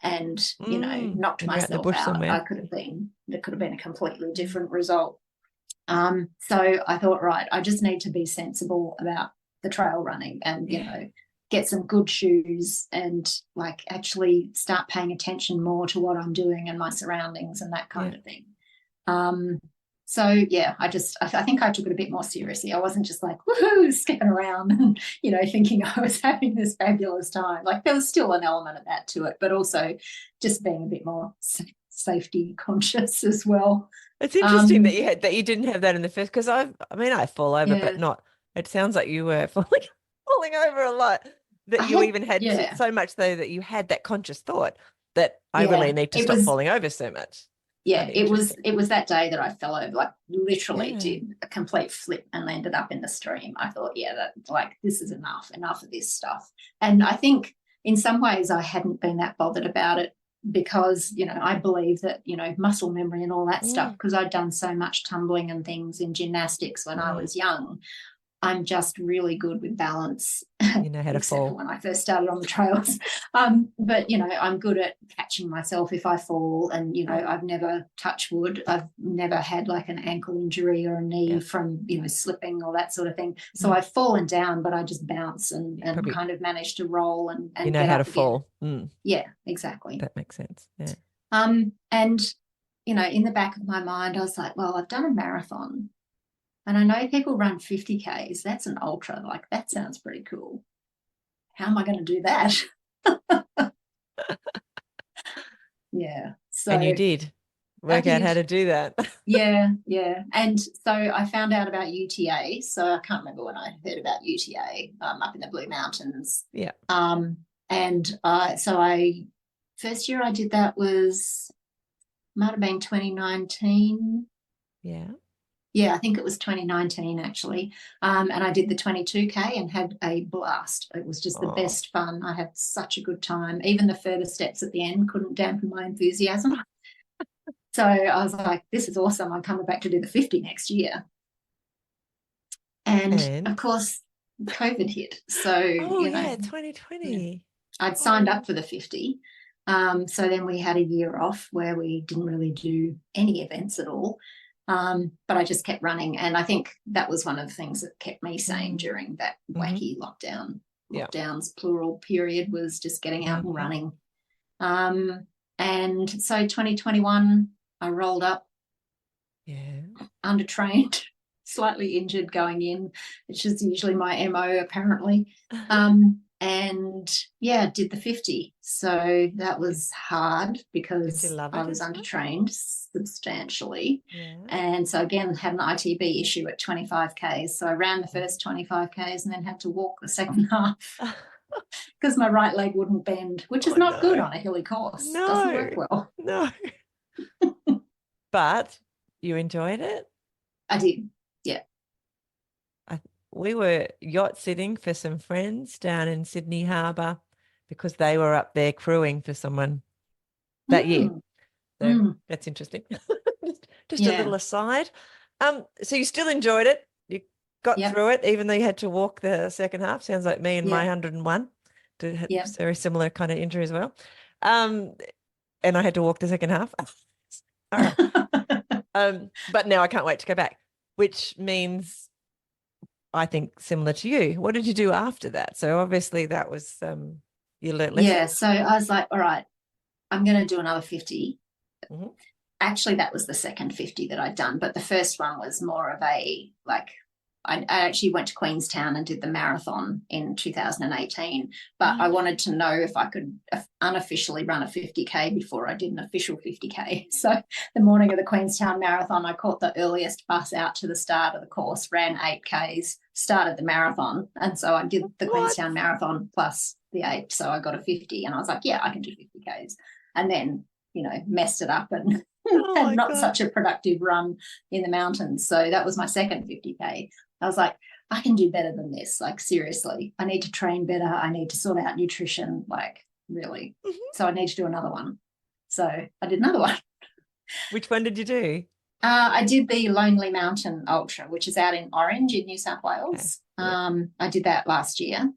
S2: and, knocked myself out, there could have been a completely different result. So I thought, right, I just need to be sensible about the trail running and, get some good shoes and actually start paying attention more to what I'm doing and my surroundings and that kind of thing. So yeah, I think I took it a bit more seriously. I wasn't just like, woohoo, skipping around and, thinking I was having this fabulous time. There was still an element of that to it, but also just being a bit more safety conscious as well.
S1: It's interesting that you didn't have that in the first, because I fall over, but not. It sounds like you were falling over a lot. That you even had so much though that you had that conscious thought that I really need to stop falling over so much.
S2: Yeah, it was that day that I fell over, literally did a complete flip and landed up in the stream. I thought, this is enough of this stuff. And I think in some ways I hadn't been that bothered about it because, I believe that, muscle memory and all that stuff, because I'd done so much tumbling and things in gymnastics when I was young. I'm just really good with balance.
S1: You know how to
S2: except
S1: fall.
S2: for when I first started on the trails. But, I'm good at catching myself if I fall. And, I've never, touch wood, I've never had an ankle injury or a knee from, slipping or that sort of thing. So I've fallen down, but I just bounce and kind of manage to roll and
S1: you know
S2: get
S1: how
S2: up
S1: to
S2: again.
S1: fall.
S2: Yeah, exactly.
S1: That makes sense. Yeah.
S2: And, in the back of my mind, I was like, well, I've done a marathon. And I know people run 50 Ks. That's an ultra. That sounds pretty cool. How am I going to do that? Yeah. So,
S1: and you did work out how to do that.
S2: Yeah. And so I found out about UTA. So I can't remember when I heard about UTA up in the Blue Mountains.
S1: Yeah.
S2: And first year I did that might have been 2019.
S1: Yeah.
S2: Yeah, I think it was 2019 actually. And I did the 22K and had a blast. It was just the best fun. I had such a good time. Even the further steps at the end couldn't dampen my enthusiasm. So I was like, this is awesome. I'm coming back to do the 50 next year. And of course, COVID hit. So,
S1: 2020.
S2: I'd signed up for the 50. So then we had a year off where we didn't really do any events at all. But I just kept running. And I think that was one of the things that kept me sane during that wacky lockdowns plural period, was just getting out and running. And so 2021, I rolled up, undertrained, slightly injured going in, which is usually my MO apparently. And did the 50. So that was hard because I was undertrained substantially. Yeah. And so again, had an ITB issue at 25Ks. So I ran the first 25Ks and then had to walk the second half because my right leg wouldn't bend, which is not good on a hilly course. No. Doesn't work well.
S1: No. But you enjoyed it?
S2: I did. Yeah.
S1: We were yacht sitting for some friends down in Sydney Harbour because they were up there crewing for someone that year. So that's interesting. just a little aside. So you still enjoyed it? got
S2: Yep.
S1: through it, even though you had to walk the second half. Sounds like me and my
S2: Yep.
S1: 101. Had
S2: Yep.
S1: very similar kind of injury as well. And I had to walk the second half. All right. But now I can't wait to go back, which means I think similar to you. What did you do after that? So obviously that was you learnt
S2: Yeah.
S1: lessons.
S2: So I was like, all right, I'm going to do another 50.
S1: Mm-hmm.
S2: Actually, that was the second 50 that I'd done, but the first one was more of a like I actually went to Queenstown and did the marathon in 2018, but I wanted to know if I could unofficially run a 50K before I did an official 50K. So the morning of the Queenstown Marathon, I caught the earliest bus out to the start of the course, ran 8Ks, started the marathon. And so I did the Queenstown Marathon plus the 8. So I got a 50 and I was like, yeah, I can do 50Ks. And then, messed it up and had not such a productive run in the mountains. So that was my second 50K. I was like, I can do better than this. Like, seriously, I need to train better. I need to sort out nutrition, like, really. Mm-hmm. So I need to do another one. So I did another one.
S1: Which one did you do?
S2: I did the Lonely Mountain Ultra, which is out in Orange in New South Wales. Okay. Yeah. I did that last year.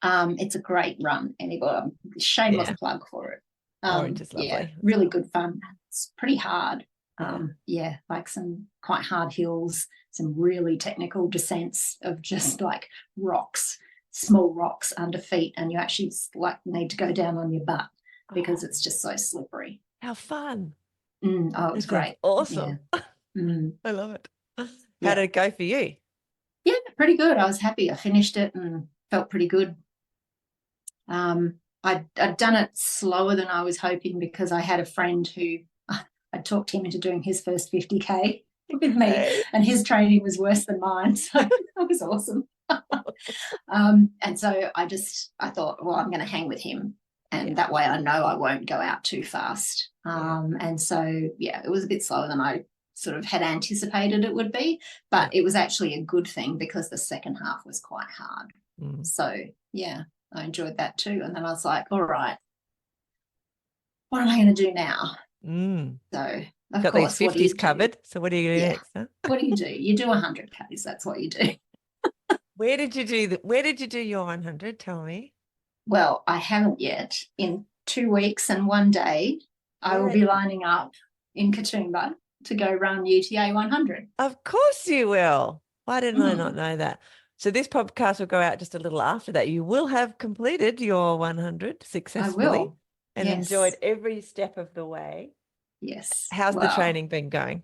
S2: It's a great run. Anybody, shameless plug for it.
S1: Orange is lovely.
S2: Yeah, really good fun. It's pretty hard. Like some quite hard hills, some really technical descents of just like rocks, small rocks under feet, and you actually like need to go down on your butt because it's just so slippery.
S1: How fun.
S2: Oh, it was great.
S1: Awesome.
S2: Yeah.
S1: I love it. How did it go for you?
S2: Yeah, pretty good. I was happy. I finished it and felt pretty good. I'd done it slower than I was hoping because I had a friend who I talked him into doing his first 50K with me, and his training was worse than mine. So that was awesome. And so I thought, well, I'm going to hang with him, and that way I know I won't go out too fast. And so, it was a bit slower than I sort of had anticipated it would be, but it was actually a good thing because the second half was quite hard. So, I enjoyed that too. And then I was like, all right, what am I going to do now? So, of
S1: got
S2: course,
S1: these 50s covered. So what do you do next? Huh?
S2: What do? You do 100Ks. That's what you do.
S1: Where did you do your 100? Tell me.
S2: Well, I haven't yet. In 2 weeks and 1 day, I will be lining up in Katoomba to go run UTA 100.
S1: Of course you will. Why didn't I not know that? So this podcast will go out just a little after that. You will have completed your 100 successfully. I will. And enjoyed every step of the way.
S2: Yes.
S1: How's the training been going?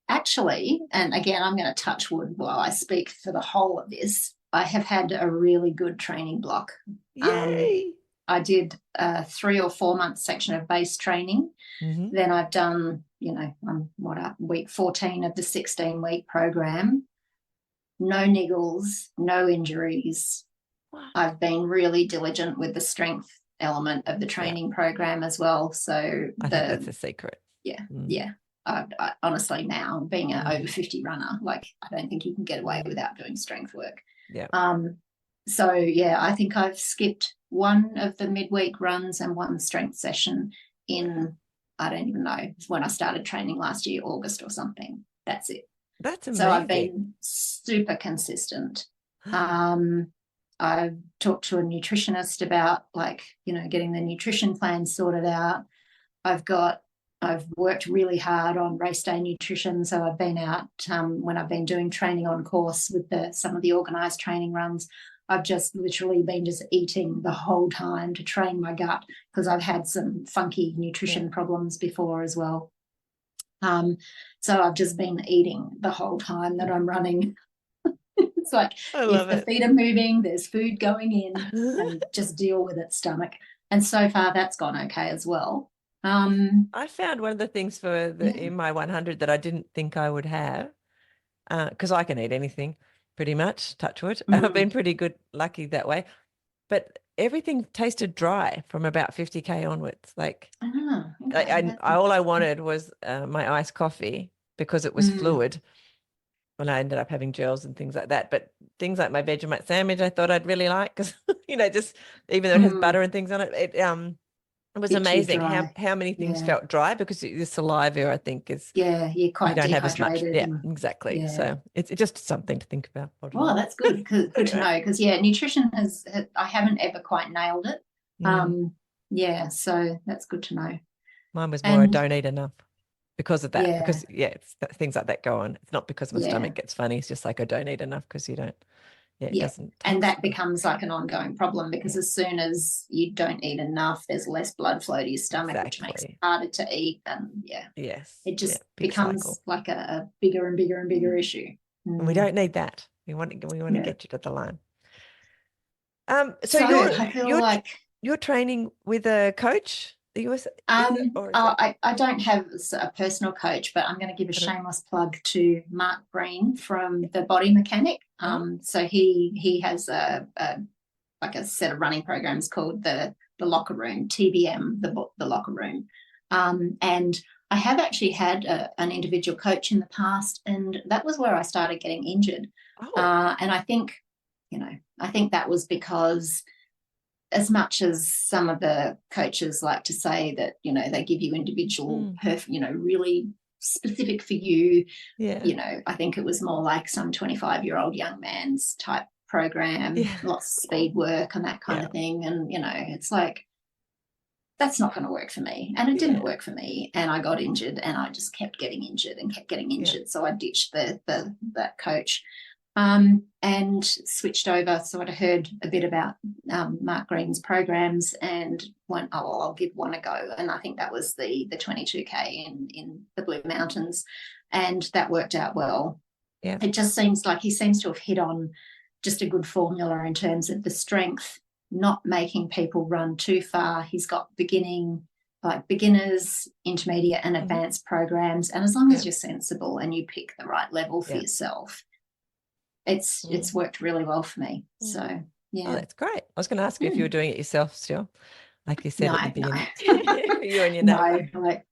S2: Actually, and again, I'm going to touch wood while I speak for the whole of this, I have had a really good training block.
S1: Yay!
S2: I did a 3 or 4 month section of base training. Mm-hmm. Then I've done, I'm week 14 of the 16-week program. No niggles, no injuries. Wow. I've been really diligent with the strength element of the training program as well. So
S1: I think that's a secret.
S2: I honestly, now being an over 50 runner, like I don't think you can get away without doing strength work. I think I've skipped one of the midweek runs and one strength session in, I don't even know, when I started training last year, August or something. That's it.
S1: That's amazing.
S2: So I've been super consistent. I've talked to a nutritionist about getting the nutrition plan sorted out. I've worked really hard on race day nutrition. So I've been out when I've been doing training on course with some of the organised training runs. I've just literally been just eating the whole time to train my gut because I've had some funky nutrition problems before as well. So I've just been eating the whole time that I'm running. It's like if the feet are moving, there's food going in, and just deal with it, stomach. And so far, that's gone okay as well.
S1: I found one of the things in my 100 that I didn't think I would have, because I can eat anything pretty much, touch wood. I've been pretty lucky that way. But everything tasted dry from about 50K onwards. All I wanted was my iced coffee because it was fluid. And I ended up having gels and things like that. But things like my Vegemite sandwich, I thought I'd really like because, just even though it has butter and things on it, It was
S2: bit too
S1: amazing
S2: dry.
S1: how many things
S2: Yeah.
S1: felt dry because the saliva, I think, is
S2: Yeah, you're
S1: you
S2: quite
S1: don't have as much.
S2: dehydrated
S1: Yeah,
S2: and
S1: exactly.
S2: yeah.
S1: So it's just something to think about.
S2: Well, that's good. Good to
S1: Anyway,
S2: know because yeah, nutrition I haven't ever quite nailed it.
S1: yeah,
S2: Yeah, so that's good to know.
S1: mine was more I
S2: And
S1: don't eat enough because of that.
S2: yeah,
S1: Because yeah, things like that go on. It's not because my
S2: yeah,
S1: stomach gets funny. It's just like I don't eat enough because you don't. Yeah, it
S2: yeah.
S1: doesn't.
S2: And that becomes like an ongoing problem because
S1: Yeah,
S2: as soon as you don't eat enough, there's less blood flow to your stomach, which makes it
S1: exactly.
S2: harder to eat. And yeah,
S1: Yes.
S2: it
S1: Yeah.
S2: just
S1: Big
S2: becomes
S1: cycle.
S2: like a bigger and bigger and bigger issue.
S1: And we
S2: Mm,
S1: don't need that. We want to
S2: yeah.
S1: get you to the line. So
S2: So I feel like
S1: you're training with a coach, the US, is it, or is it?
S2: I don't have a personal coach, but I'm going to give a
S1: I don't.
S2: shameless plug to Mark Green from the Body Mechanic.
S1: Oh,
S2: So he has a like a set of running programs called the Locker Room, TBM, the Locker Room, and I have actually had an individual coach in the past, and that was where I started getting injured.
S1: oh,
S2: And I think that was because as much as some of the coaches like to say that, they give you individual, really specific for you,
S1: yeah,
S2: I think it was more like some 25-year-old young man's type program,
S1: yeah,
S2: lots of speed work and that kind
S1: yeah,
S2: of thing. And, it's like, that's not going to work for me. And it didn't
S1: yeah,
S2: work for me. And I got injured and I just kept getting injured and kept getting
S1: yeah.
S2: injured. So I ditched that coach and switched over. So I'd heard a bit about Mark Green's programs and went, oh, well, I'll give one a go. And I think that was the 22K in the Blue Mountains. And that worked out well.
S1: Yeah.
S2: It just seems like he seems to have hit on just a good formula in terms of the strength, not making people run too far. He's got beginners, intermediate and advanced programs. And as long as you're sensible and you pick the right level for yourself, it's worked really well for me. So yeah.
S1: Oh, that's great. I was going to ask you if you were doing it yourself still, like you said
S2: No,
S1: at the beginning.
S2: no.
S1: You and your
S2: No,
S1: neighbour.
S2: like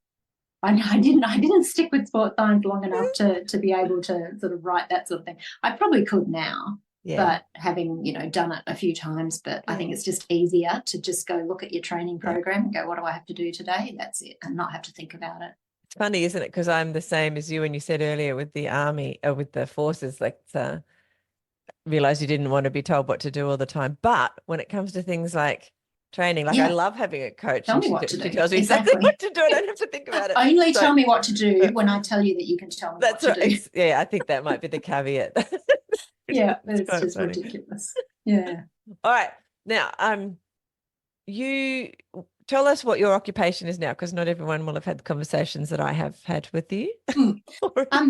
S2: I didn't stick with sport science long enough to be able to sort of write that sort of thing. I probably could now,
S1: Yeah.
S2: but having, done it a few times, but I think it's just easier to just go look at your training program and go, what do I have to do today? That's it, and not have to think about it.
S1: It's funny, isn't it? Because I'm the same as you, and you said earlier with the army or with the forces, like realize you didn't want to be told what to do all the time. But when it comes to things like training, like I love having a coach
S2: Tell
S1: and
S2: me
S1: she
S2: what to do.
S1: tells me exactly what to do. I don't have to think about it.
S2: Only tell me what to do when I tell you that you can tell me
S1: That's
S2: what to do.
S1: Yeah, I think that might be the caveat.
S2: Yeah,
S1: It's
S2: it's
S1: quite
S2: just
S1: funny.
S2: ridiculous. Yeah.
S1: All right. Now, you tell us what your occupation is now, because not everyone will have had the conversations that I have had with you.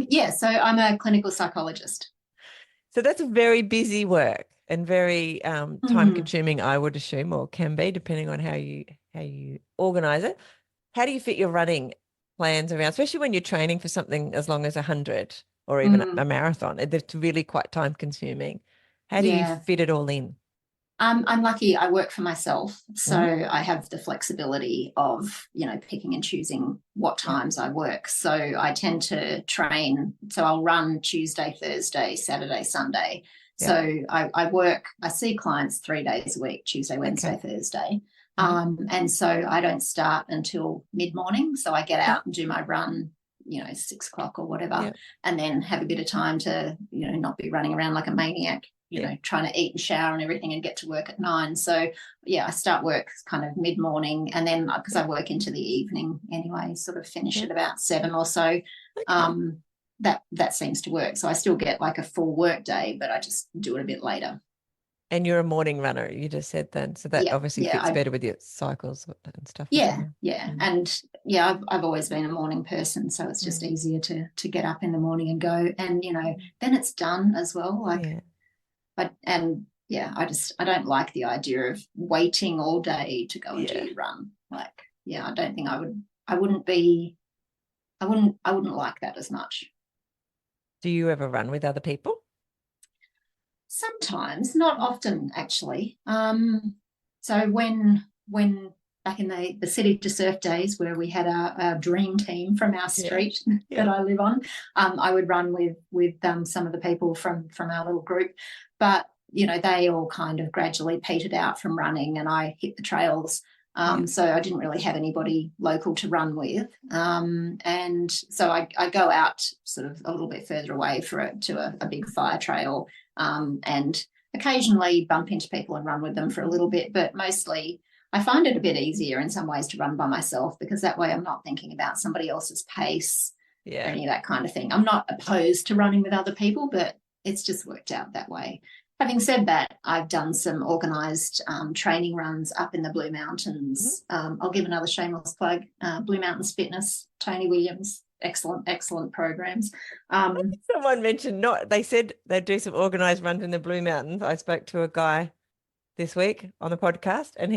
S2: Yeah, so I'm a clinical psychologist.
S1: So that's a very busy work and very time consuming, I would assume, or can be, depending on how you organize it. How do you fit your running plans around, especially when you're training for something as long as 100 or even a marathon? It's really quite time consuming. How do you fit it all in?
S2: I'm lucky I work for myself, so I have the flexibility of, picking and choosing what times I work. So I tend to train. So I'll run Tuesday, Thursday, Saturday, Sunday. So I see clients 3 days a week, Tuesday, Wednesday, Thursday. And so I don't start until mid-morning. So I get out and do my run, 6 o'clock or whatever, and then have a bit of time to, not be running around like a maniac, trying to eat and shower and everything and get to work at 9. So I start work kind of mid-morning, and then because I work into the evening anyway, sort of finish at about 7 or so. That seems to work. So I still get like a full work day, but I just do it a bit later.
S1: And you're a morning runner, you just said then. So that obviously fits better with your cycles and stuff.
S2: Yeah. And I've always been a morning person, so it's just easier to get up in the morning and go. And, then it's done as well. I don't like the idea of waiting all day to go and do your run. I don't think I wouldn't like that as much.
S1: Do you ever run with other people?
S2: Sometimes, not often actually. So when back in the City to Surf days, where we had our dream team from our street that I live on, I would run with some of the people from our little group, but they all kind of gradually petered out from running, and I hit the trails So I didn't really have anybody local to run with. And so I go out sort of a little bit further away to a big fire trail, and occasionally bump into people and run with them for a little bit, but mostly I find it a bit easier in some ways to run by myself, because that way I'm not thinking about somebody else's pace or any of that kind of thing. I'm not opposed to running with other people, but it's just worked out that way. Having said that, I've done some organised training runs up in the Blue Mountains. I'll give another shameless plug, Blue Mountains Fitness, Tony Williams, excellent programs.
S1: Someone mentioned, they said they'd do some organised runs in the Blue Mountains. I spoke to a guy this week on the podcast, and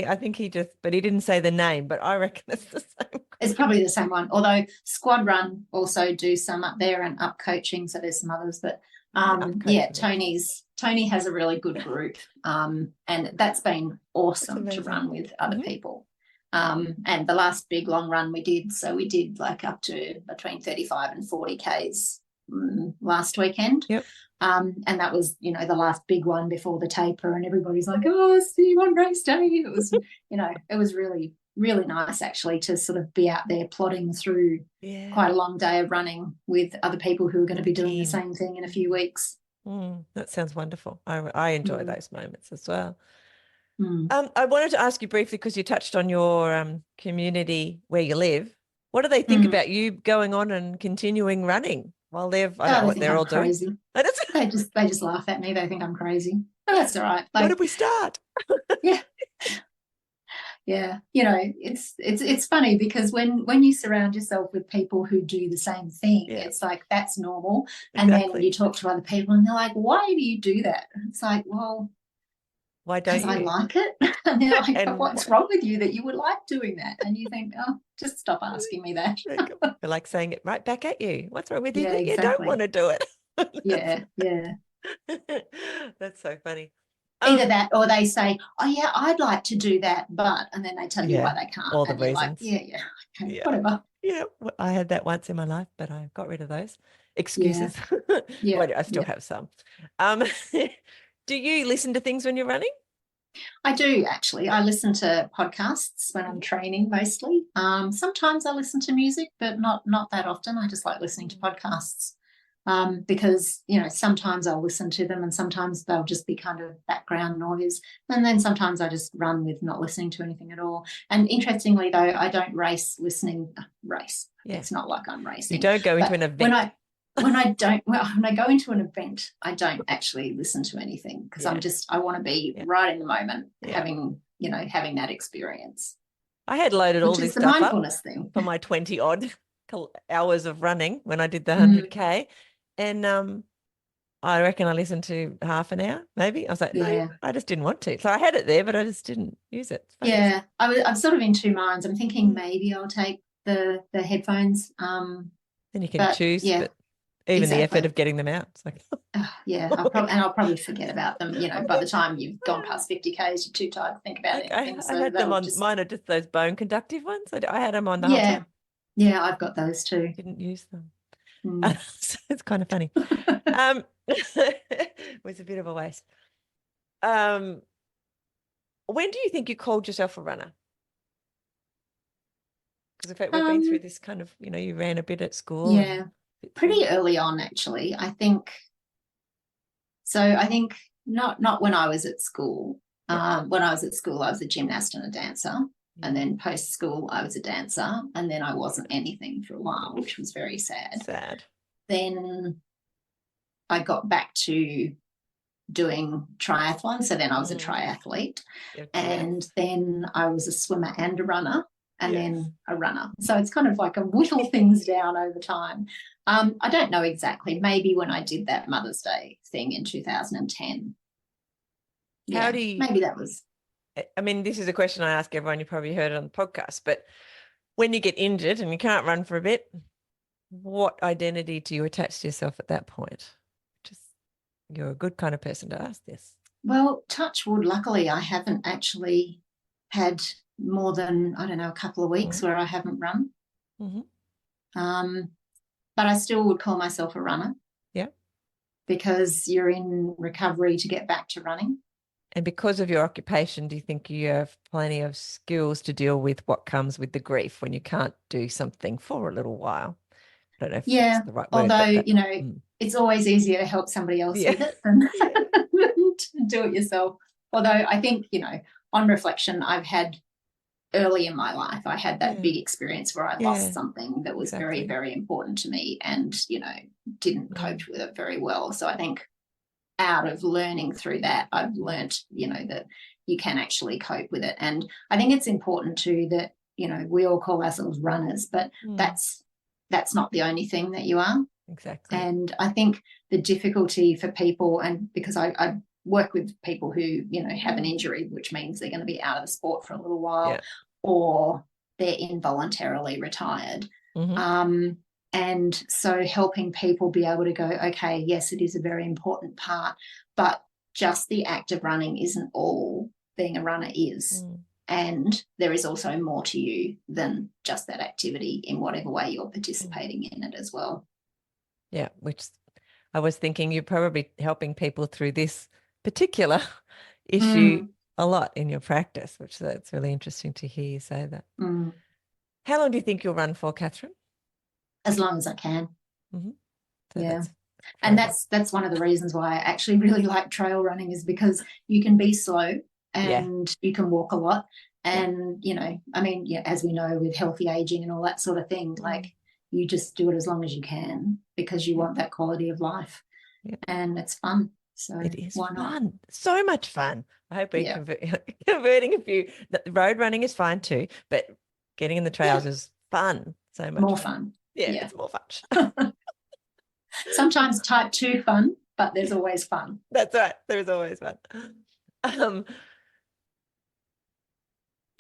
S1: but he didn't say the name, but I reckon it's the same.
S2: It's probably the same one, although Squad Run also do some up there, and Up Coaching, so there's some others, but Tony has a really good group, and that's been awesome to run with other people. And the last big long run we did like up to between 35 and 40 Ks last weekend. And that was, the last big one before the taper, and everybody's like, oh, see you on race day. It was, it was really, really nice actually to sort of be out there plodding through quite a long day of running with other people who are going to be doing the same thing in a few weeks.
S1: That sounds wonderful. I enjoy those moments as well. I wanted to ask you briefly, because you touched on your community where you live. What do they think about you going on and continuing running while I don't know what they're all
S2: crazy.
S1: doing?
S2: They just laugh at me. They think I'm crazy. But that's all right.
S1: Where did we start?
S2: Yeah. It's funny, because when you surround yourself with people who do the same thing, it's like that's normal. Exactly. And then you talk to other people and they're like, why do you do that? It's like, well,
S1: why don't you?
S2: Because I like it. And they're like, but what's wrong with you that you would like doing that? And you think, oh, just stop asking me that.
S1: They're like saying it right back at you. What's wrong with you?
S2: Exactly.
S1: You don't want to do it.
S2: Yeah.
S1: That's so funny.
S2: Either that, or they say, oh yeah, I'd like to do that, but, and then they tell you why they can't.
S1: All the reasons.
S2: Like, okay, whatever.
S1: Yeah, I had that once in my life, but I got rid of those excuses. Well, I still have some. Do you listen to things when you're running?
S2: I do, actually. I listen to podcasts when I'm training mostly. Sometimes I listen to music, but not that often. I just like listening to podcasts. Because, sometimes I'll listen to them and sometimes they'll just be kind of background noise. And then sometimes I just run with not listening to anything at all. And interestingly, though, I don't race. It's not like I'm racing.
S1: You don't go into an event.
S2: When I go into an event, I don't actually listen to anything, because I want to be right in the moment, having that experience.
S1: I had loaded all this stuff
S2: mindfulness thing
S1: for my 20 odd hours of running when I did the 100K. And I reckon I listened to half an hour, maybe. I was like, no, I just didn't want to. So I had it there, but I just didn't use it.
S2: Yeah, I'm sort of in two minds. I'm thinking maybe I'll take the headphones.
S1: Then you can choose, but even the effort of getting them out. It's like,
S2: I'll probably forget about them. By the time you've gone past 50 Ks, you're too tired to think about anything.
S1: I had them on. Mine are just those bone conductive ones. I had them on the
S2: whole time. Yeah, I've got those too.
S1: Didn't use them. So it's kind of funny. It was a bit of a waste. When do you think you called yourself a runner? Because in fact, we've been through this kind of, you ran a bit at school.
S2: Yeah, pretty early on, actually. I think not when I was at school. When I was at school, I was a gymnast and a dancer. And then post-school, I was a dancer, and then I wasn't anything for a while, which was very sad. Then I got back to doing triathlons, so then I was a triathlete, and then I was a swimmer and a runner, and then a runner. So it's kind of like I whittle things down over time. I don't know exactly. Maybe when I did that Mother's Day thing in 2010. Maybe that was...
S1: I mean, this is a question I ask everyone. You probably heard it on the podcast, but when you get injured and you can't run for a bit, what identity do you attach to yourself at that point? You're a good kind of person to ask this.
S2: Well, touch wood, luckily I haven't actually had more than, a couple of weeks where I haven't run. But I still would call myself a runner.
S1: Yeah.
S2: Because you're in recovery to get back to running.
S1: And because of your occupation, do you think you have plenty of skills to deal with what comes with the grief when you can't do something for a little while? I don't know if
S2: Yeah,
S1: that's the right word,
S2: although,
S1: but
S2: it's always easier to help somebody else
S1: yeah.
S2: with it than
S1: Yeah.
S2: to do it yourself. Although I think, on reflection, I've had early in my life, I had that big experience where I lost something that was very, very important to me and, didn't cope with it very well. So I think out of learning through that, I've learnt, that you can actually cope with it. And I think it's important too that, we all call ourselves runners, but that's not the only thing that you are.
S1: Exactly.
S2: And I think the difficulty for people, and because I work with people who, have an injury, which means they're going to be out of the sport for a little while, or they're involuntarily retired. And so helping people be able to go, okay, yes, it is a very important part, but just the act of running isn't all being a runner is. And there is also more to you than just that activity in whatever way you're participating in it as well.
S1: Yeah, which I was thinking you're probably helping people through this particular issue a lot in your practice, which that's really interesting to hear you say that. How long do you think you'll run for, Katherine?
S2: As long as I can.
S1: So
S2: yeah. And that's one of the reasons why I actually really like trail running, is because you can be slow and you can walk a lot. And, as we know, with healthy aging and all that sort of thing, like you just do it as long as you can because you want that quality of life. And it's fun. So
S1: it is
S2: why not?
S1: fun. So much fun. I hope we're converting a few. The road running is fine too, but getting in the trails is fun. So much
S2: more
S1: fun. Yeah, it's more fun.
S2: Sometimes type 2 fun, but there's always fun.
S1: That's right. There's always fun.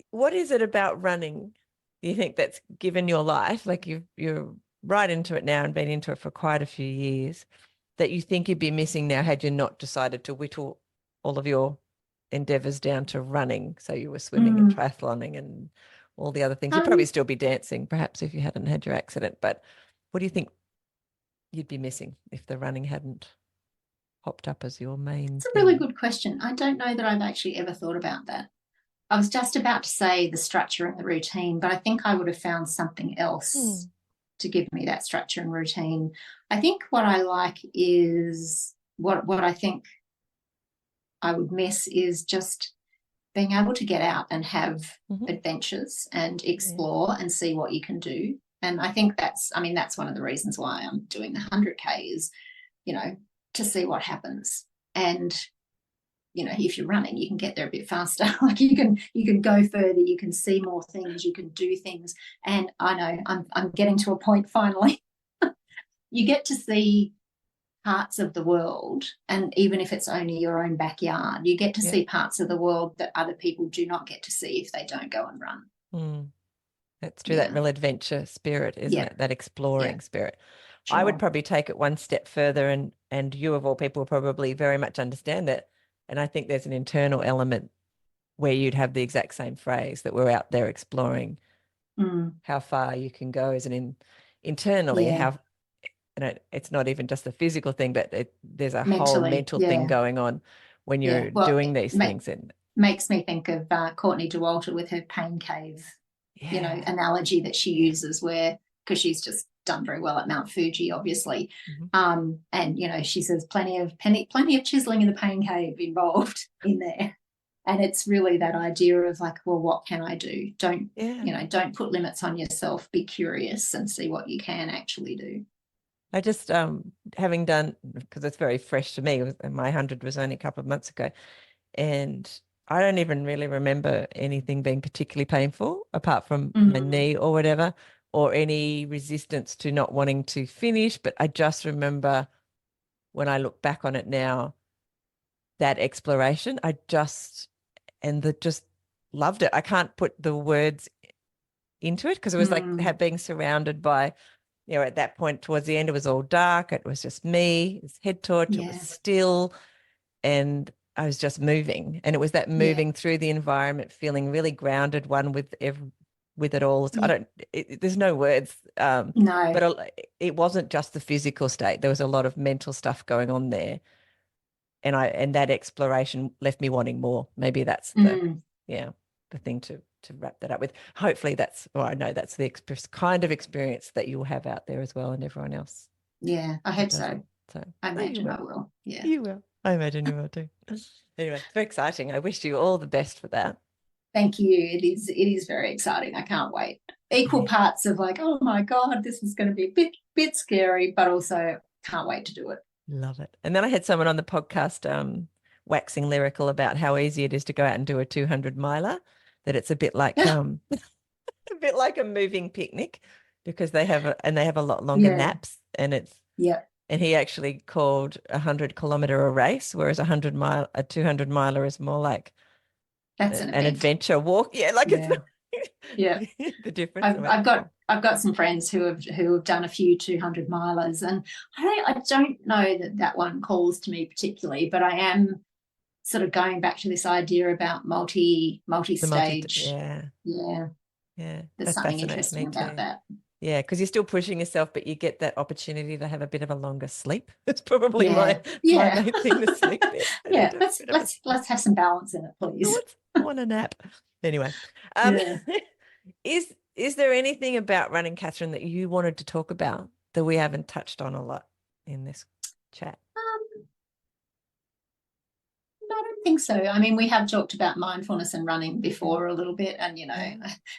S1: What is it about running, you think, that's given your life, like you're right into it now and been into it for quite a few years, that you think you'd be missing now had you not decided to whittle all of your endeavours down to running? So you were swimming and triathloning and all the other things. You'd probably still be dancing, perhaps, if you hadn't had your accident. But what do you think you'd be missing if the running hadn't popped up as your main
S2: It's a really good question. I don't know that I've actually ever thought about that. I was just about to say the structure and the routine, but I think I would have found something else to give me that structure and routine. I think what I like is what I think I would miss is just being able to get out and have adventures and explore and see what you can do. And I think that's one of the reasons why I'm doing the 100K is, to see what happens. And if you're running, you can get there a bit faster. Like you can go further, you can see more things, you can do things. And I know I'm getting to a point finally. You get to see parts of the world, and even if it's only your own backyard, you get to see parts of the world that other people do not get to see if they don't go and run.
S1: That's true. That real adventure spirit, isn't it? That exploring spirit.
S2: Sure.
S1: I would probably take it one step further, and you of all people probably very much understand that. And I think there's an internal element where you'd have the exact same phrase, that we're out there exploring how far you can go as internally, and how, it's not even just the physical thing, but there's a whole mental thing going on when you're doing these things. And
S2: makes me think of Courtney Dauwalter with her pain cave, analogy that she uses, where, because she's just done very well at Mount Fuji, obviously. And, she says plenty of chiseling in the pain cave involved in there. And it's really that idea of like, well, what can I do? Don't put limits on yourself. Be curious and see what you can actually do.
S1: I just, having done, because it's very fresh to me, my 100 was only a couple of months ago, and I don't even really remember anything being particularly painful apart from my knee or whatever, or any resistance to not wanting to finish. But I just remember, when I look back on it now, that exploration, just loved it. I can't put the words into it, because it was like being surrounded by, at that point towards the end, it was all dark. It was just me, it was head torch, it was still, and I was just moving. And it was that moving through the environment, feeling really grounded, one with it all. There's no words.
S2: No.
S1: But it wasn't just the physical state. There was a lot of mental stuff going on there. and that exploration left me wanting more. Maybe that's the thing to wrap that up with. Hopefully I know that's the kind of experience that you'll have out there as well, and everyone else.
S2: Yeah, I hope so.
S1: So
S2: I imagine I will. Yeah,
S1: you will. I imagine you will too. Anyway, it's very exciting. I wish you all the best for that.
S2: Thank you. It is very exciting. I can't wait. Equal parts of like, oh my God, this is going to be a bit scary, but also can't wait to do it.
S1: Love it. And then I had someone on the podcast waxing lyrical about how easy it is to go out and do a 200 miler, that it's a bit like a bit like a moving picnic, because they have a lot longer naps, and it's and he actually called 100-kilometer a race, whereas a 200 miler is more like
S2: that's an
S1: adventure walk. The difference.
S2: I've got some friends who have done a few 200 milers, and I don't know that one calls to me particularly, but I am sort of going back to this idea about multi-stage. There's something interesting about that.
S1: Yeah, because you're still pushing yourself, but you get that opportunity to have a bit of a longer sleep. It's probably my main thing, the sleep bit.
S2: Let's have some balance in it, please.
S1: I want a nap. Anyway, is there anything about running, Katherine, that you wanted to talk about that we haven't touched on a lot in this chat?
S2: I don't think so. I mean, we have talked about mindfulness and running before a little bit, and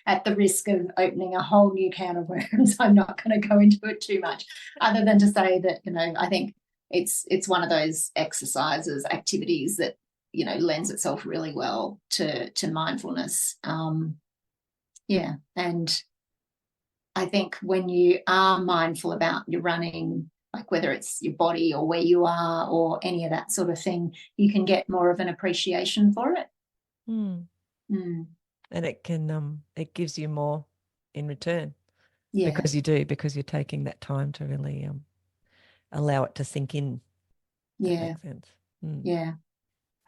S2: at the risk of opening a whole new can of worms, I'm not going to go into it too much, other than to say that I think it's one of those exercises, activities that lends itself really well to mindfulness. And I think when you are mindful about your running, like whether it's your body or where you are or any of that sort of thing, you can get more of an appreciation for it.
S1: And it gives you more in return. Because you're taking that time to really allow it to sink in. That makes sense.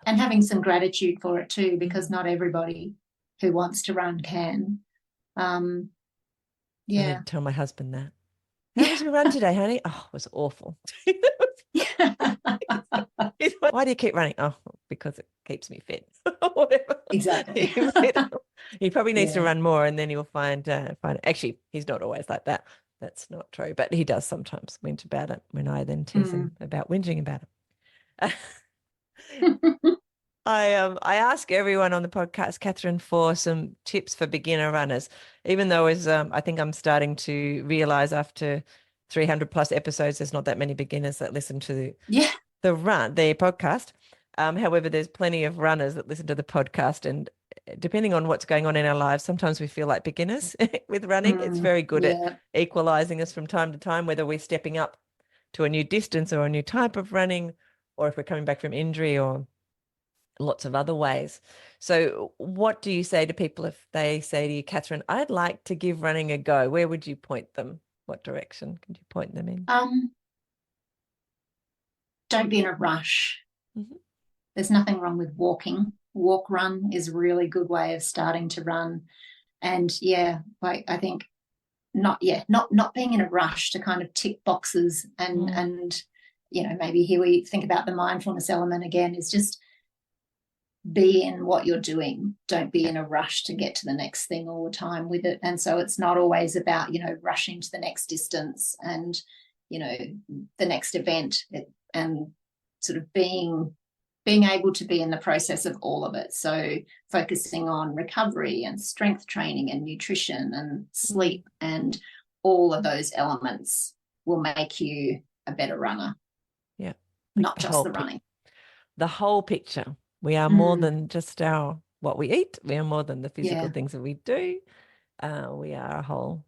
S2: And having some gratitude for it too, because not everybody who wants to run can. I need
S1: to tell my husband that. How was your run today, honey? Oh, it was awful. Why do you keep running? Oh, because it keeps me fit. Whatever.
S2: Exactly.
S1: He probably needs to run more, and then he'll find. Actually, he's not always like that. That's not true, but he does sometimes whinge about it when I then tease him about whinging about it. I ask everyone on the podcast, Katherine, for some tips for beginner runners, even though I think I'm starting to realize after 300 plus episodes, there's not that many beginners that listen to the podcast. However, there's plenty of runners that listen to the podcast, and depending on what's going on in our lives, sometimes we feel like beginners with running. It's very good at equalizing us from time to time, whether we're stepping up to a new distance or a new type of running, or if we're coming back from injury, or lots of other ways. So what do you say to people if they say to you, Katherine, I'd like to give running a go? Where would you point them? What direction could you point them in?
S2: Don't be in a rush. There's nothing wrong with walking. Walk, run is a really good way of starting to run. And I think not being in a rush to kind of tick boxes and maybe here we think about the mindfulness element again, is just be in what you're doing. Don't be in a rush to get to the next thing all the time with it. And so it's not always about, rushing to the next distance and, the next event, and sort of being able to be in the process of all of it. So focusing on recovery and strength training and nutrition and sleep and all of those elements will make you a better runner. Yeah. Not just the running.
S1: The whole picture. We are more than just what we eat. We are more than the physical things that we do. We are a whole,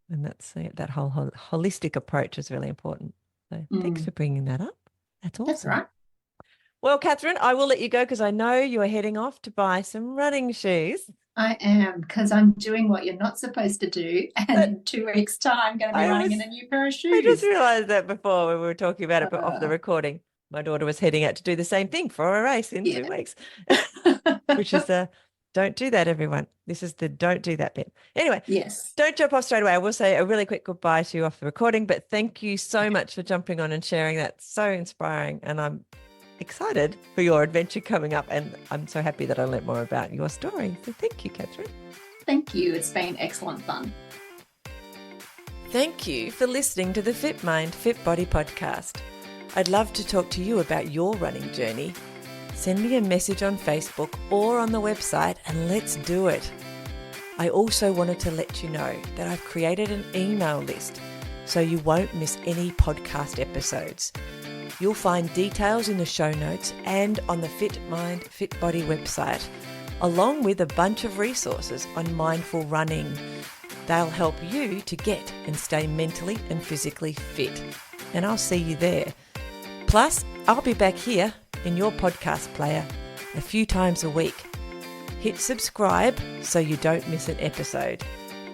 S1: and that whole holistic approach is really important. So thanks for bringing that up. That's awesome.
S2: That's right.
S1: Well, Katherine, I will let you go because I know you are heading off to buy some running shoes.
S2: I am, because I'm doing what you're not supposed to do, and in 2 weeks' time, I'm going to be running in a new pair of shoes.
S1: I just realised that before when we were talking about it off the recording. My daughter was heading out to do the same thing for a race in 2 weeks, which is don't do that, everyone. This is the don't do that bit. Anyway, don't jump off straight away. I will say a really quick goodbye to you off the recording, but thank you so much for jumping on and sharing that. So inspiring, and I'm excited for your adventure coming up, and I'm so happy that I learnt more about your story. So thank you, Katherine.
S2: Thank you. It's been excellent fun.
S1: Thank you for listening to the FitMIND FitBODY podcast. I'd love to talk to you about your running journey. Send me a message on Facebook or on the website and let's do it. I also wanted to let you know that I've created an email list so you won't miss any podcast episodes. You'll find details in the show notes and on the FitMIND FitBODY website, along with a bunch of resources on mindful running. They'll help you to get and stay mentally and physically fit. And I'll see you there. Plus, I'll be back here in your podcast player a few times a week. Hit subscribe so you don't miss an episode.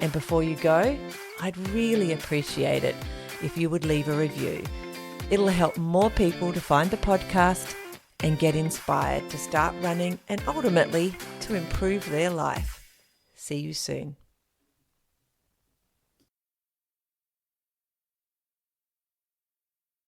S1: And before you go, I'd really appreciate it if you would leave a review. It'll help more people to find the podcast and get inspired to start running and ultimately to improve their life. See you soon.